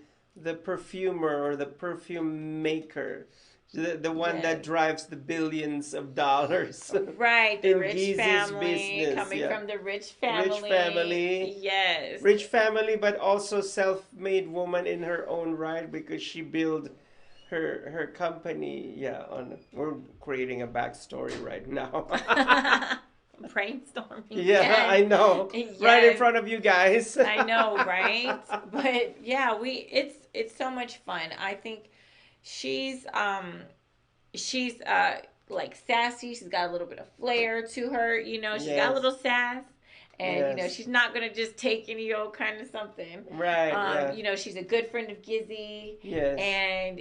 perfumer or the perfume maker, the one that drives the billions of dollars. Right, the in rich Geezy's family, business. coming from the rich family. Rich family. Yes. Rich family, but also self-made woman in her own right, because she built her company. We're creating a backstory right now. Brainstorming. Yeah, yes. I know. Yes. Right in front of you guys. I know, right? But yeah, it's so much fun. I think she's like sassy. She's got a little bit of flair to her. She's got a little sass. And, Yes. she's not going to just take any old kind of something. Right. Yeah. She's a good friend of Gizzy. Yes. And,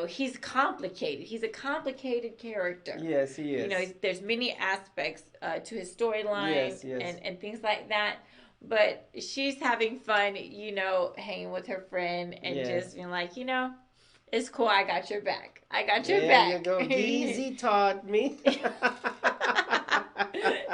he's complicated. He's a complicated character. Yes, he is. There's many aspects to his storyline Yes, yes. and things like that. But she's having fun, hanging with her friend and Yes. just being like, it's cool. I got your back. I got your There back. you go. Gizzy taught me.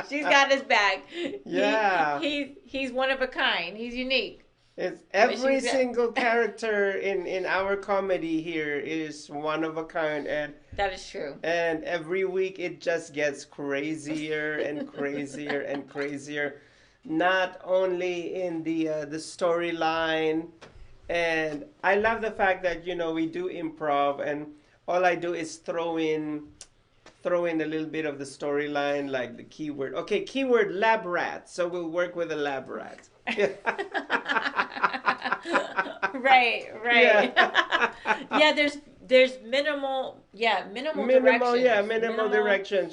She's got his back. Yeah. He's one of a kind. He's unique. It's every she's- single character in our comedy here is one of a kind, and That is true. every week it just gets crazier and crazier and crazier. Not only in the storyline, and I love the fact that we do improv, and all I do is throw in a little bit of the storyline, like the keyword. Okay, keyword lab rat. So we'll work with a lab rat. Right. Yeah, there's minimal direction. Minimal direction.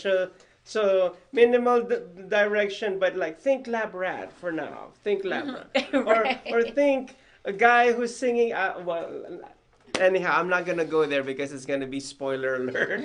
So minimal direction, but like think lab rat for now. Think lab rat, Right. or think a guy who's singing. Anyhow, I'm not gonna go there because it's gonna be spoiler alert.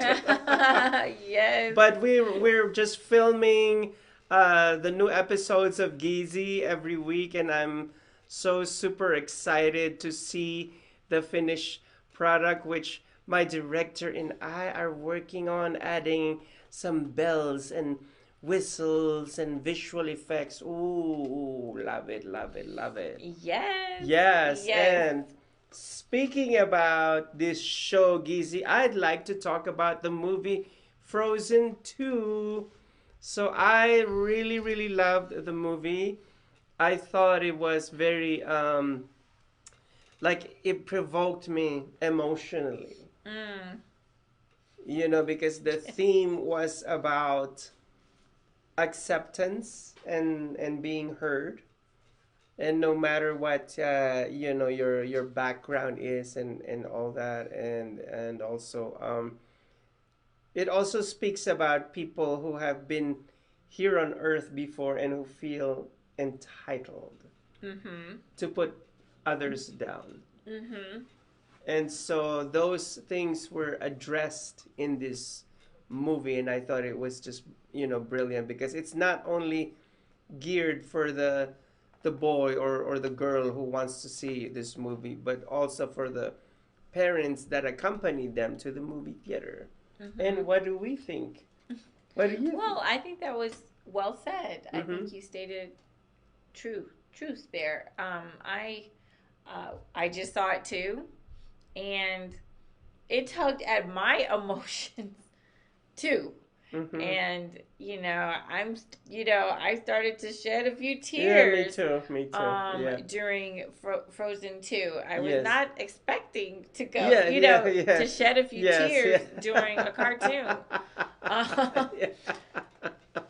Yes. But we're just filming the new episodes of Gizzy every week, and I'm so super excited to see the finished product, which my director and I are working on adding some bells and whistles and visual effects. Ooh, love it, love it, love it. Yes. Yes, and speaking about this show, Gizzy, I'd like to talk about the movie Frozen 2. So I really, really loved the movie. I thought it was very, it provoked me emotionally. Because the theme was about acceptance and being heard. And no matter what, your background is and all that. And also, it also speaks about people who have been here on earth before and who feel entitled to put others down. And so those things were addressed in this movie, and I thought it was just brilliant, because it's not only geared for the boy or the girl who wants to see this movie, but also for the parents that accompanied them to the movie theater. And what do we think? What do you Well, I think that was well said. I think you stated truth there. I just saw it too, and it tugged at my emotions too. And I started to shed a few tears. Yeah, me too. During Frozen 2, I was Yes. not expecting to go. Yeah, to shed a few tears during a cartoon.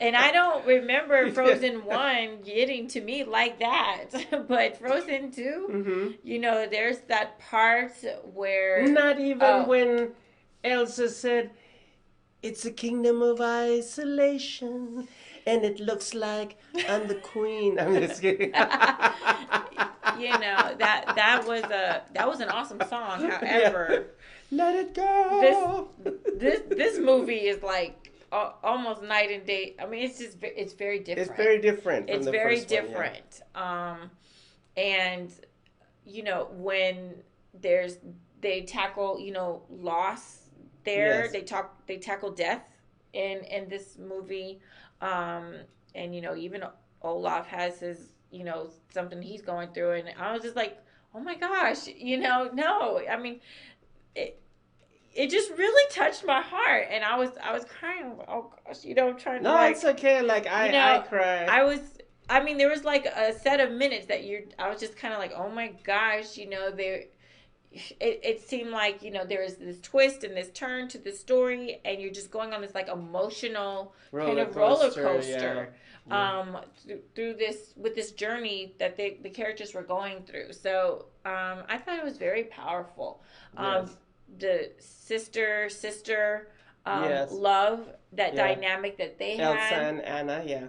And I don't remember Frozen 1 getting to me like that. But Frozen 2, there's that part where... Not even when Elsa said, "It's a kingdom of isolation, and it looks like I'm the queen." I'm just kidding. that was an awesome song. However, let it go. This movie is like almost night and day. I mean, it's very different. It's very different. It's from the very first one, different. And when they tackle loss there. Yes. They tackle death in this movie. And even Olaf has his something he's going through, and I was just like, oh my gosh, no. I mean, it just really touched my heart, and I was crying. Oh gosh, trying to. No, it's okay. Like I cry. There was like a set of minutes that I was just kind of like, oh my gosh, it seemed like there was this twist and this turn to the story, and you're just going on this like emotional kind of roller coaster through this journey that the characters were going through. So I thought it was very powerful. Yes. The sister Yes. love, that Yeah. dynamic that they Elsa had. and Anna, yeah.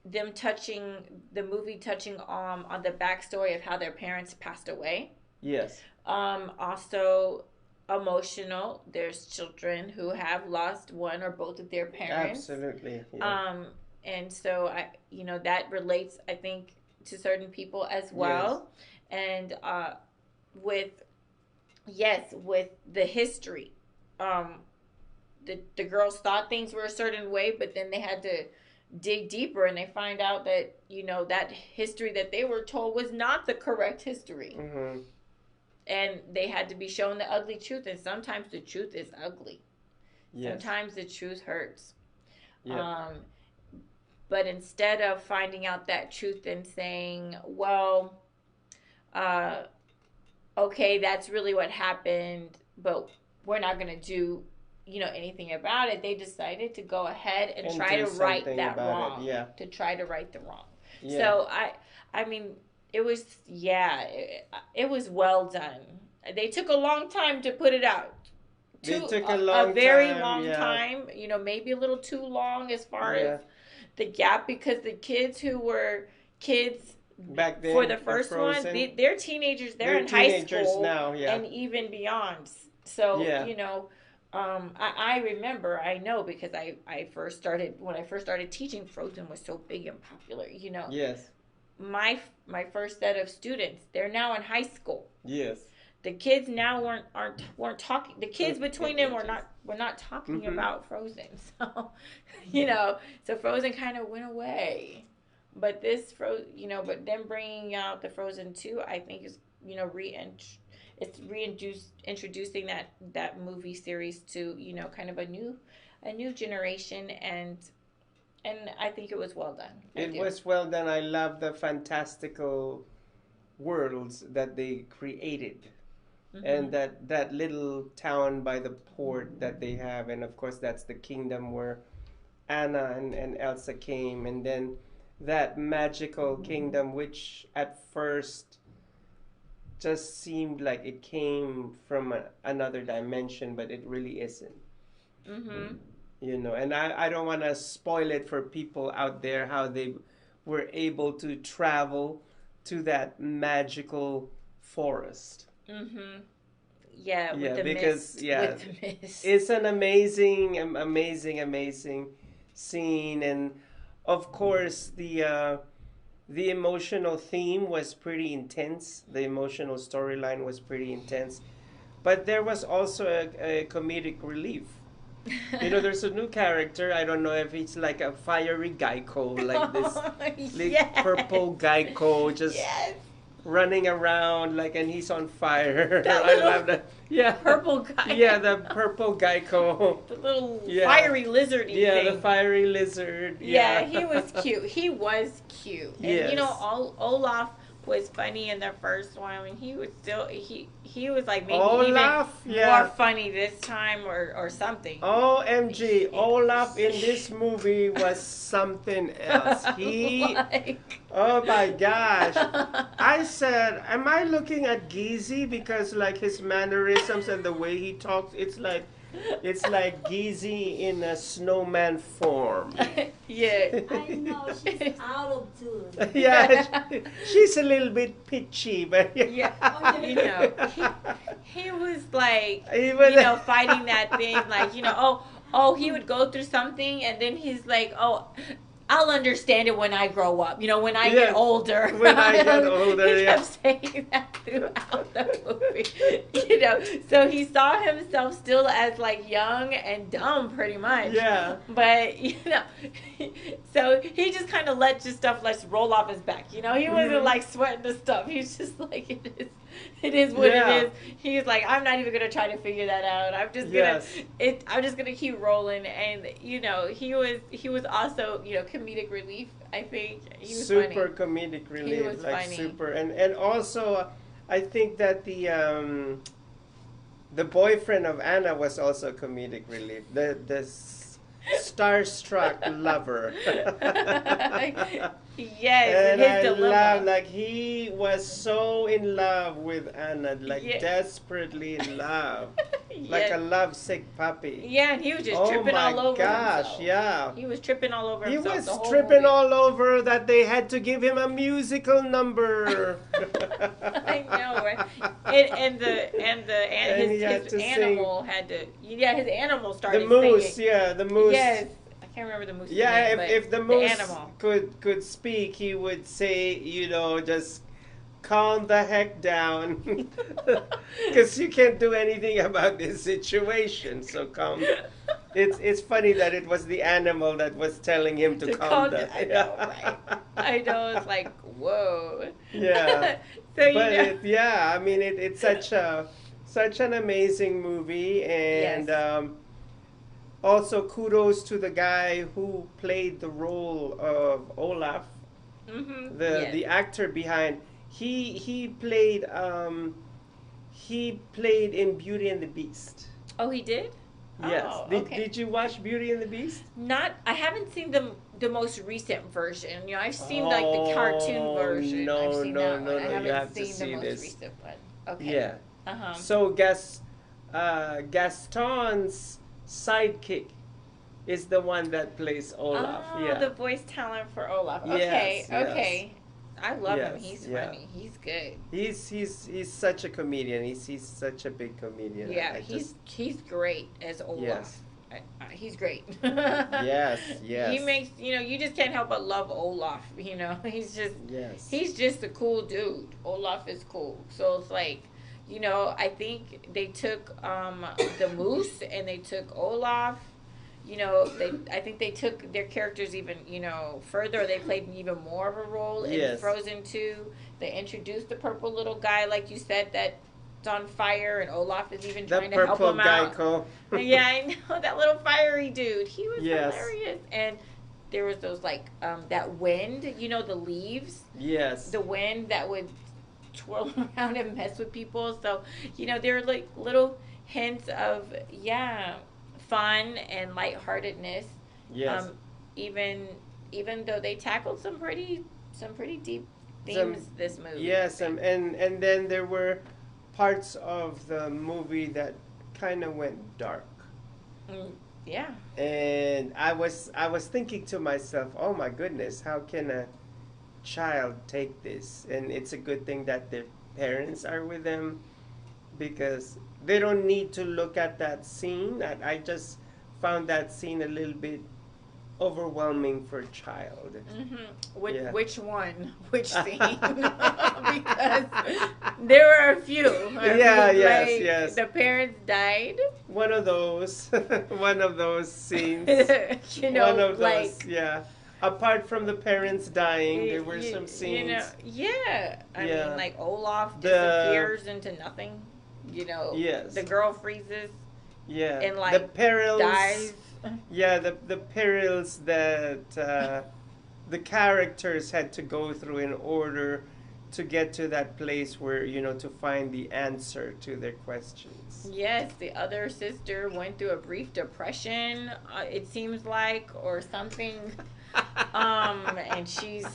them touching the movie touching on the backstory of how their parents passed away. Yes. Also emotional. There's children who have lost one or both of their parents. Absolutely. Yeah. And so that relates, I think, to certain people as well. Yes. And with the history, the girls thought things were a certain way, but then they had to dig deeper and they find out that that history that they were told was not the correct history. Mm-hmm. And they had to be shown the ugly truth, and sometimes the truth is ugly. Yes. Sometimes the truth hurts. Yeah. But instead of finding out that truth and saying, well, okay, that's really what happened, but we're not going to do anything about it, they decided to go ahead and try to right that wrong. Yeah. To try to right the wrong. Yeah. So I mean, it was well done. They took a long time to put it out. They took a very long time. Maybe a little too long as far as the gap, because the kids who were kids back then for the first one, they're teenagers. They're in high school now, and even beyond. So I remember, I know, because when I first started teaching, Frozen was so big and popular. Yes. My first set of students, they're now in high school. Yes. The kids now weren't talking. The kids between them were not talking mm-hmm. about Frozen. So, so Frozen kind of went away. But but them bringing out the Frozen 2, I think is introducing that movie series to kind of a new generation, and I think it was well done. It was well done. I love the fantastical worlds that they created. Mm-hmm. And that little town by the port that they have, and of course that's the kingdom where Anna and Elsa came, and then that magical kingdom, which at first just seemed like it came from another dimension, but it really isn't. Mm-hmm. And I don't want to spoil it for people out there, how they were able to travel to that magical forest. Mm-hmm. Yeah, with the mist. With the mist. It's an amazing scene, and of course the emotional theme was pretty intense. The emotional storyline was pretty intense, but there was also a comedic relief. There's a new character. I don't know if it's like a fiery Geico, like this purple Geico, just running around and he's on fire. I love that. Yeah, purple Geico. Yeah, the purple Geico. The little fiery lizard. Yeah, the fiery lizard. Yeah, he was cute. He was cute. Yes. And Olaf was funny in the first one. I mean, he was still he was like maybe Olaf, even more funny this time or something. OMG, Olaf in this movie was something else. Oh my gosh. I said, am I looking at Geezy? Because his mannerisms and the way he talks, it's like Geezy in a snowman form. Yeah. I know, she's out of tune. Yeah, she's a little bit pitchy, but yeah. He was fighting that thing, he would go through something and then he's like, I'll understand it when I grow up. When I get older. When I get older, he kept saying that throughout the movie. So he saw himself still as young and dumb, pretty much. Yeah. But so he just kind of let stuff roll off his back. He wasn't sweating the stuff. He's just it is what it is. He's like, I'm not even gonna try to figure that out. I'm just gonna keep rolling. And he was also comedic relief. I think he was super funny. Comedic relief. He was funny. Super, and also I think that the boyfriend of Anna was also comedic relief. The starstruck lover. Yes, and his I dilemma. love, he was so in love with Anna, desperately in love. like a Yes. lovesick puppy. Yeah, and he was just Oh tripping my all over gosh, himself. yeah. He was tripping all over He himself. was the whole tripping movie. all over that they had to give him a musical number. I know, right? And he had His to animal had to. Yeah, his animal started The moose, singing. yeah, the moose. Yes, I can't remember the moose's Yeah, name, if the but moose animal. could speak, he would say, just calm the heck down, because you can't do anything about this situation. So calm. It's funny that it was the animal that was telling him to calm down. I know, right? I know. It's like whoa. Yeah. So But you know. I mean, it's such an amazing movie, and Yes. also kudos to the guy who played the role of Olaf, Mm-hmm. the actor behind. He played in Beauty and the Beast. Oh, he did. Yes. Oh, Did, okay. did you watch Beauty and the Beast? Not. I haven't seen the most recent version. I've seen like the cartoon version. No, I've seen no, that no, one. no, I you haven't have to seen see the most this. recent one. Okay. Yeah. Uh-huh. So Gaston's sidekick is the one that plays Olaf. Oh, Yeah. the voice talent for Olaf. Okay, Yes, yes. okay. I love him. Yes, He's yeah. funny. He's good. He's such a comedian. He's such a big comedian. Yeah, I he's great as Olaf. Yes. He's great. Yes, yes. He makes you just can't help but love Olaf. He's Yes. just a cool dude. Olaf is cool. So it's like, I think they took the moose and they took Olaf. I think they took their characters even, further. They played even more of a role in Yes. Frozen 2. They introduced the purple little guy, like you said, that's on fire, and Olaf is even The trying to help purple him out. Geico. Yeah, I know, that little fiery dude. He was Yes. hilarious. And there was those that wind, the leaves, Yes. the wind that would twirl around and mess with people. So, there are like little hints of fun and lightheartedness. Yes. Even though they tackled some pretty deep themes this movie. Yes, and then there were parts of the movie that kind of went dark. Yeah. And I was thinking to myself, oh my goodness, how can a child take this? And it's a good thing that their parents are with them, because they don't need to look at that scene. I just found that scene a little bit overwhelming for a child. Mm-hmm. Yeah. Which one? Which scene? Because there were a few. Yes. The parents died. One of those scenes. One of those, yeah. Apart from the parents dying, there were some scenes. I Yeah. mean, like Olaf The- disappears into nothing. Yes. The girl freezes Yeah. and the perils. dies. Yeah, the perils that the characters had to go through in order to get to that place where, to find the answer to their questions. Yes, the other sister went through a brief depression, it seems like, or something. And she's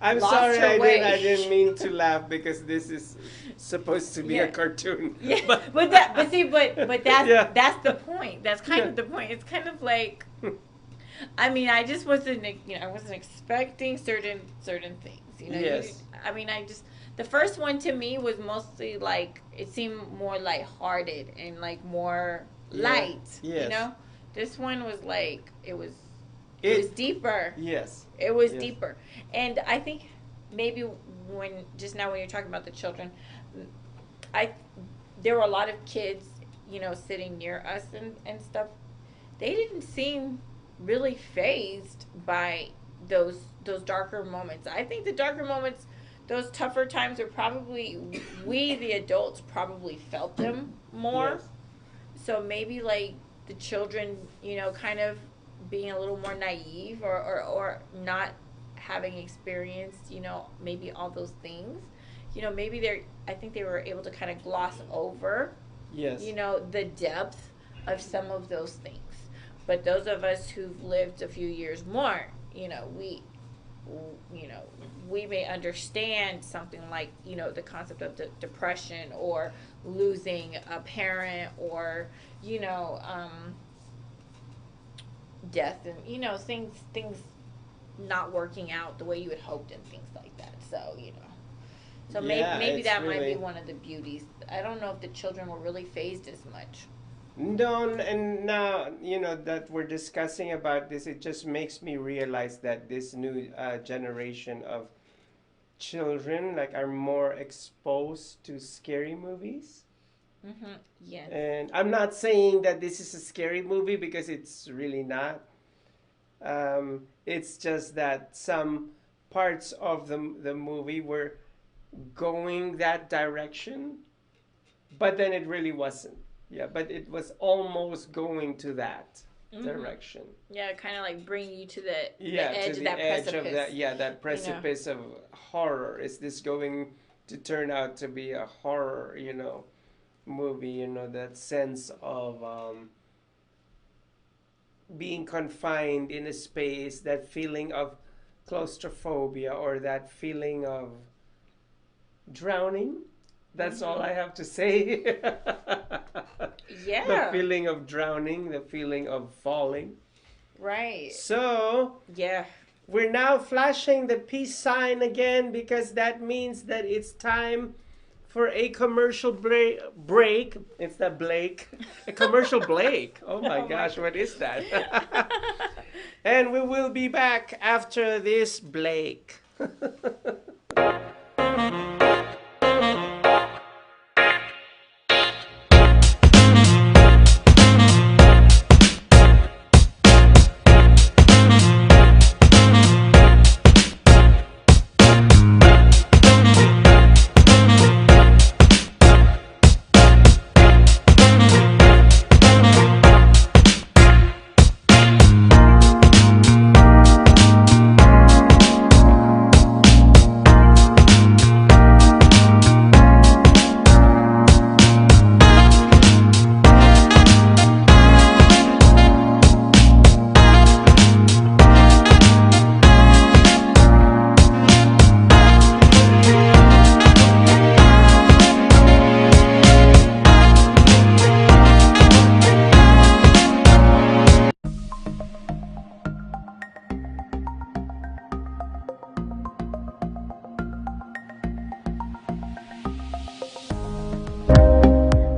I'm lost sorry, her I way. didn't mean to laugh, because this is supposed to be Yeah. a cartoon. Yeah, But but that's Yeah. that's the point. That's kind of the point. It's kind of like, I mean, I just wasn't, I wasn't expecting certain things. Yes. The first one to me was mostly like, it seemed more lighthearted and like more light. Yes. This one was like, it was deeper. Yes. It was Yes. deeper. And I think maybe when you're talking about the children, there were a lot of kids, sitting near us and stuff. They didn't seem really fazed by those darker moments. I think the darker moments, those tougher times, are probably, we the adults probably felt them more. Yes. So maybe like the children, kind of being a little more naive or not having experienced, maybe all those things, maybe I think they were able to kind of gloss over, Yes. the depth of some of those things. But those of us who've lived a few years more, we may understand something like, the concept of depression or losing a parent or, death and, things not working out the way you had hoped and things like that. So, So maybe that might be one of the beauties. I don't know if the children were really phased as much. No, and now, that we're discussing about this, it just makes me realize that this new generation of children, like, are more exposed to scary movies. Mm-hmm. Yes. And I'm not saying that this is a scary movie because it's really not. It's just that some parts of the movie were going that direction, but then it really wasn't. Yeah, but it was almost going to that direction. Yeah, kind of like bring you to the edge of to that the edge precipice. of that precipice of horror. Is this going to turn out to be a horror, movie? That sense of being confined in a space, that feeling of claustrophobia, or that feeling of drowning. That's all I have to say. Yeah. The feeling of drowning, the feeling of falling. Right. So, yeah. We're now flashing the peace sign again because that means that it's time for a commercial break. It's that Blake. A commercial break. Oh my gosh, what is that? And we will be back after this Blake.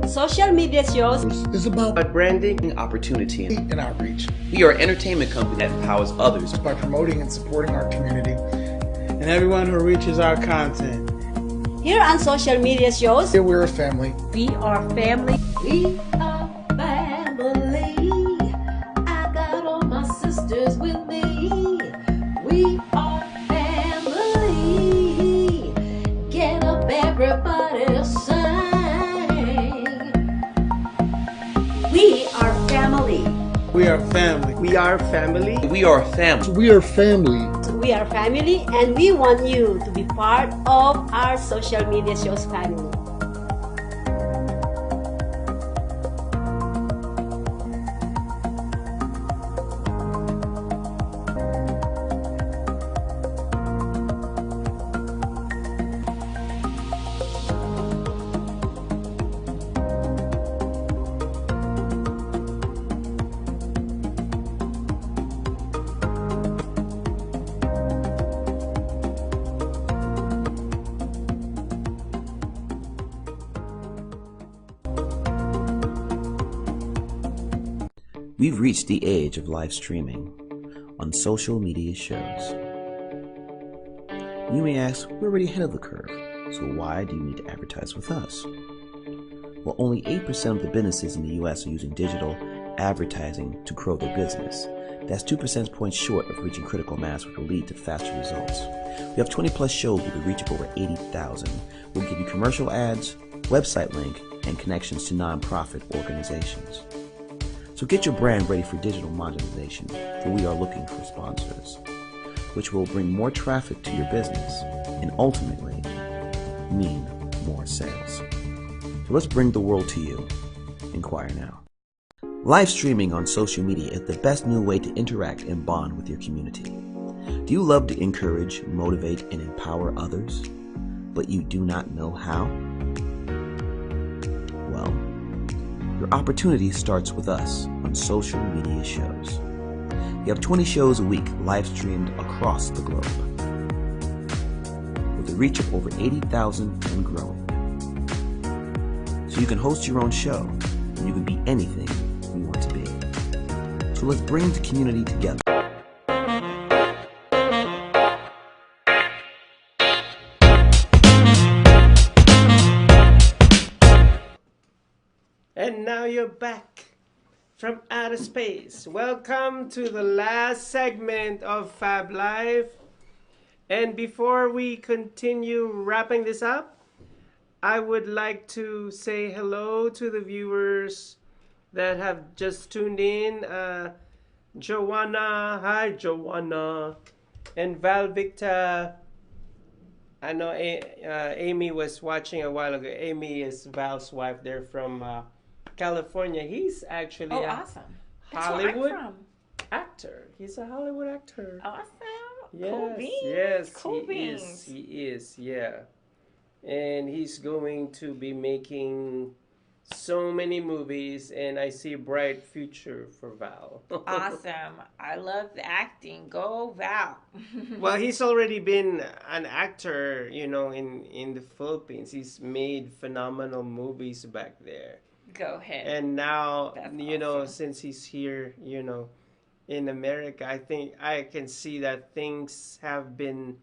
Social media shows is about branding, opportunity, and outreach we are an entertainment company that empowers others. by promoting and supporting our community. and everyone who reaches our content. here on social media shows. Here we're a family. We are family. We are family. I got all my sisters with me. We are family. Get up, everybody, sing. We are family. We are family. We are family. We are a family. We are family. We are family, and we want you to be part of our social media shows family. We've reached the age of live streaming on social media shows. You may ask, we're already ahead of the curve, so why do you need to advertise with us? Well, only 8% of the businesses in the US are using digital advertising to grow their business. That's 2 percentage points short of reaching critical mass, which will lead to faster results. We have 20 plus shows with a reach of over 80,000. We'll give you commercial ads, website link, and connections to nonprofit organizations. So get your brand ready for digital monetization, for we are looking for sponsors, which will bring more traffic to your business and ultimately mean more sales. So let's bring the world to you. Inquire now. Live streaming on social media is the best new way to interact and bond with your community. Do you love to encourage, motivate, and empower others, but you do not know how? Well, your opportunity starts with us on social media shows. We have 20 shows a week live streamed across the globe, with a reach of over 80,000 and growing. So you can host your own show, and you can be anything you want to be. So let's bring the community together. And now you're back from outer space. Welcome to the last segment of Fab Life. And before we continue wrapping this up, I would like to say hello to the viewers that have just tuned in. Joanna, hi Joanna, and Val Victor. I know Amy was watching a while ago. Amy is Val's wife. They're from California. He's actually awesome. That's Hollywood where I'm from. actor. He's a Hollywood actor. Awesome. Yes, Cool beans. yes, Cool he beans. is. He is, yeah. And he's going to be making so many movies, and I see a bright future for Val. Awesome. I love the acting. Go Val. Well, he's already been an actor, in the Philippines. He's made phenomenal movies back there. Go ahead. And now, That's awesome. since he's here, in America, I think I can see that things have been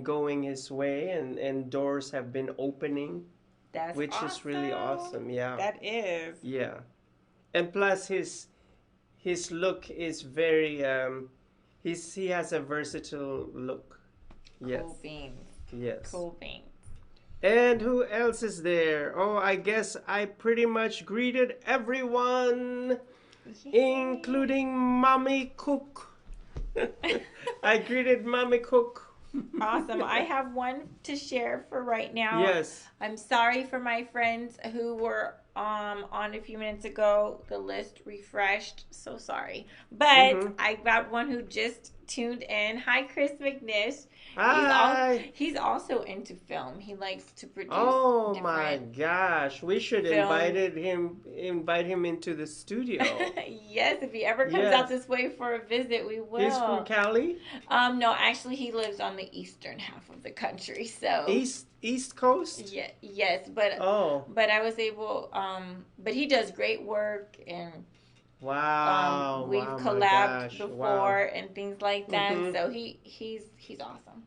going his way, and doors have been opening, That's which is really awesome. Yeah. That is. Yeah. And plus his look is very he has a versatile look. Yes. Cool beans. Yes. Cool beans. And who else is there? Oh, I guess I pretty much greeted everyone, including Mommy Cook. I greeted Mommy Cook. Awesome. I have one to share for right now. Yes. I'm sorry for my friends who were on a few minutes ago. The list refreshed. So sorry. But I got one who just tuned in. Hi, Chris McNish. Hi. He's also into film. He likes to produce. Oh my different gosh, we should film. invite him into the studio. Yes, if he ever comes Yes. out this way for a visit, we will. He's from Cali? No, actually he lives on the eastern half of the country. So East Coast? Yeah, yes, but but I was able but he does great work, and Wow. we've wow, my collabed gosh, before wow. and things like that. Mhm. So he's awesome.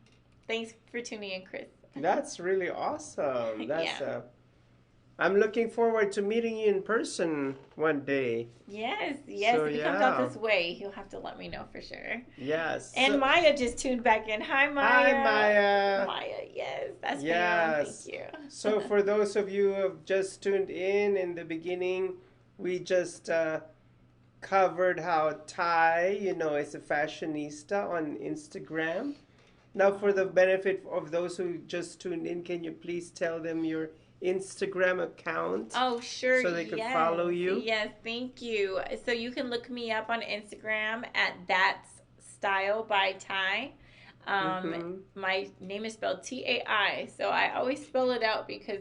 Thanks for tuning in, Chris. That's really awesome. That's Yeah. I'm looking forward to meeting you in person one day. Yes. So, If he comes out yeah. this way, he'll have to let me know for sure. Yes. And So- Maya just tuned back in. Hi, Maya. Hi, Maya. Maya, yes. That's Yes. Thank you. So for those of you who have just tuned in the beginning, we just covered how Tai, is a fashionista on Instagram. Now, for the benefit of those who just tuned in, can you please tell them your Instagram account? Oh, sure. So they could yes. follow you? Yes, thank you. So you can look me up on Instagram at ThatsstylebyTai. My name is spelled TAI, so I always spell it out because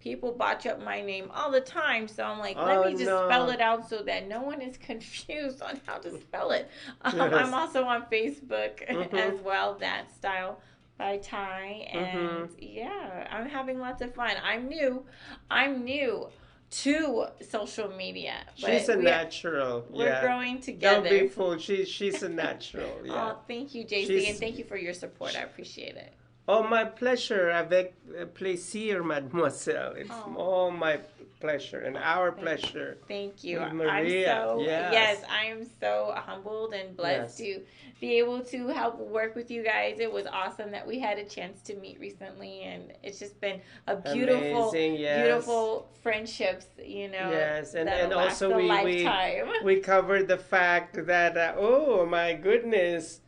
people botch up my name all the time. So I'm like, let me just spell it out so that no one is confused on how to spell it. I'm also on Facebook as well, ThatsstylebyTai, and yeah, I'm having lots of fun. I'm new to social media. She's a natural. We're growing together. Don't be fooled. She's a natural. Yeah. Oh, thank you, JC, and thank you for your support. I appreciate it. Oh, my pleasure. Avec plaisir, mademoiselle. It's all my pleasure and our pleasure. Thank you. With Maria. Yes, I am so humbled and blessed to be able to help work with you guys. It was awesome that we had a chance to meet recently, and it's just been a beautiful, beautiful friendships, Yes, and that'll last also a lifetime. we covered the fact that oh my goodness.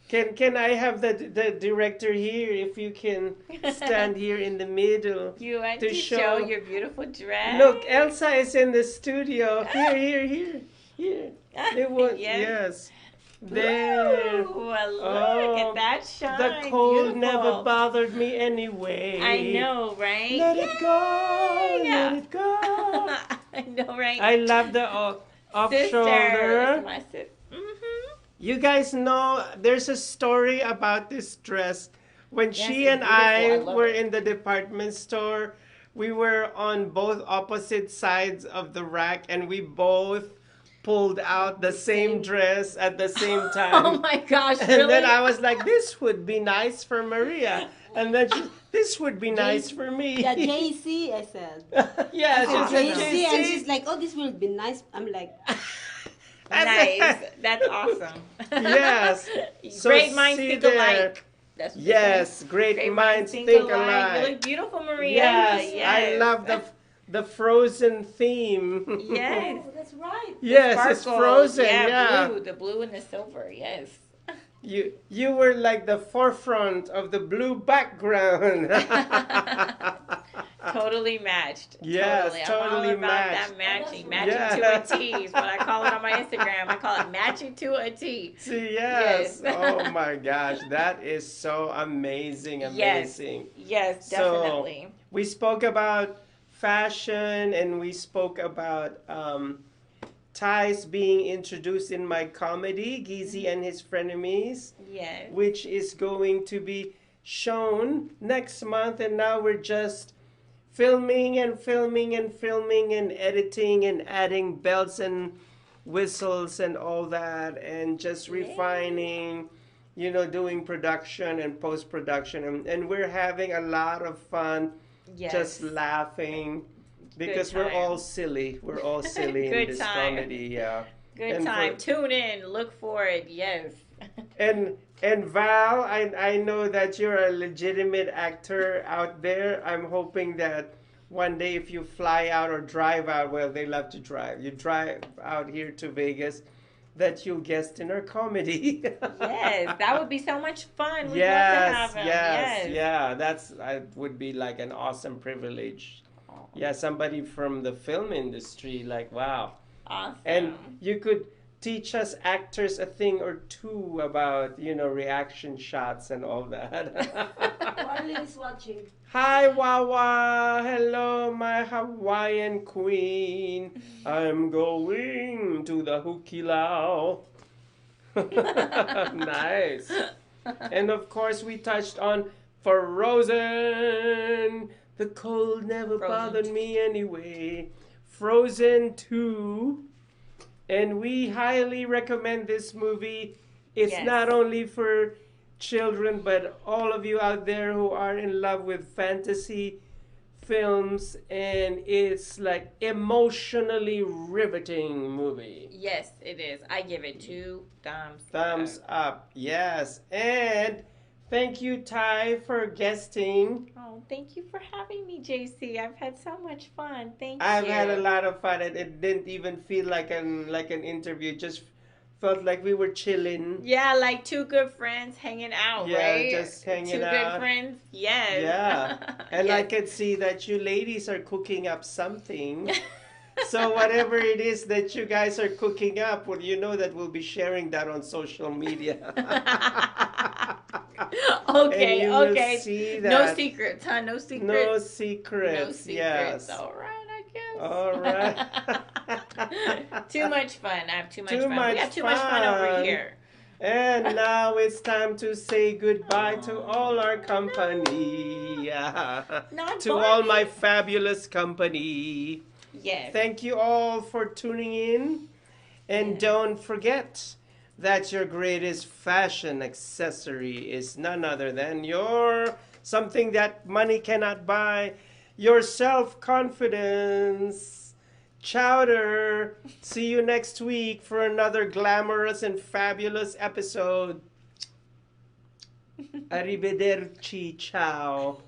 Can I have the director here, if you can stand here in the middle? You want to show your beautiful dress? Look, Elsa is in the studio. Here. They want, Yes. There. Ooh, well, look Oh, at that shine. the cold Beautiful. never bothered me anyway. I know, right? Let it go, Yeah. let it go. I know, right? I love the off Sister. shoulder. It's my sister. Mm-hmm. You guys know there's a story about this dress. When Yes, she it's and beautiful. I I love were it. in the department store, we were on both opposite sides of the rack and we both pulled out the same dress at the same time. Oh my gosh, And really? then I was like, this would be nice for Maria. And then this would be nice for me. Yeah, JC, I said. Yeah, I she's said like, JC, and JC. she's like, oh, this will be nice. I'm like, Nice. That's awesome. Yes. So Great minds see think there. alike. That's what they Yes, say. great minds think You alike. look beautiful, Maria. Yes, Yes. I love the Frozen theme. Yes. oh, that's right. Yes, it's Sparkles. Frozen. Yeah, Yeah, blue. The blue and the silver. Yes. You were like the forefront of the blue background. Totally matched. Yes, I'm totally all about matched. that matching. Matching Yeah. to a T is what I call it on my Instagram. I call it matching to a T. See, yes. Yes. Oh my gosh, that is so amazing, amazing. Yes, So, definitely. We spoke about fashion and we spoke about ties being introduced in my comedy, Geezy and His Frenemies, Yes. which is going to be shown next month. And now we're just filming and filming and filming and editing and adding bells and whistles and all that and just refining, doing production and post-production. And we're having a lot of fun, Yes. just laughing because we're time. all silly. We're all silly in Good this time. comedy, yeah. Good And time. for- Tune in. Look for it. Yes. And Val, I know that you're a legitimate actor out there. I'm hoping that one day if you fly out or drive out, well, they love to drive. You drive out here to Vegas, that you'll guest in our comedy. Yes. That would be so much fun. We'd Yes, love to have him. yes, yeah. That would be like an awesome privilege. Yeah, somebody from the film industry, like wow. Awesome. And you could teach us actors a thing or two about, reaction shots and all that. Marlene is watching. Hi, Wawa. Hello, my Hawaiian queen. I'm going to the Hukilau. Nice. And of course, we touched on Frozen. The cold never Frozen. bothered me anyway. Frozen 2. And we highly recommend this movie. It's Yes. not only for children, but all of you out there who are in love with fantasy films. And it's like emotionally riveting movie. Yes, it is. I give it 2 thumbs. Thumbs up. Yes. And thank you, Tai, for guesting. Oh, thank you for having me, JC. I've had so much fun. Thank I've you. had a lot of fun. It didn't even feel like an interview. It just felt like we were chilling. Yeah, like 2 good friends hanging out, Yeah, right? just hanging 2 out. good friends. Yes. Yeah. And Yes. I could see that you ladies are cooking up something. So whatever it is that you guys are cooking up, well, you know that we'll be sharing that on social media. Okay, And you will okay. see No that. secrets, huh? No secrets. No secrets. No secrets. Yes. All right, I guess. All right. Too much fun. I have too much Too fun. much We have too much fun over fun. here. And now it's time to say goodbye to all our company. Not To all Barney. my fabulous company. Yes. Thank you all for tuning in. And don't forget that your greatest fashion accessory is none other than your something that money cannot buy, your self-confidence. Chowder. See you next week for another glamorous and fabulous episode. Arrivederci. Ciao.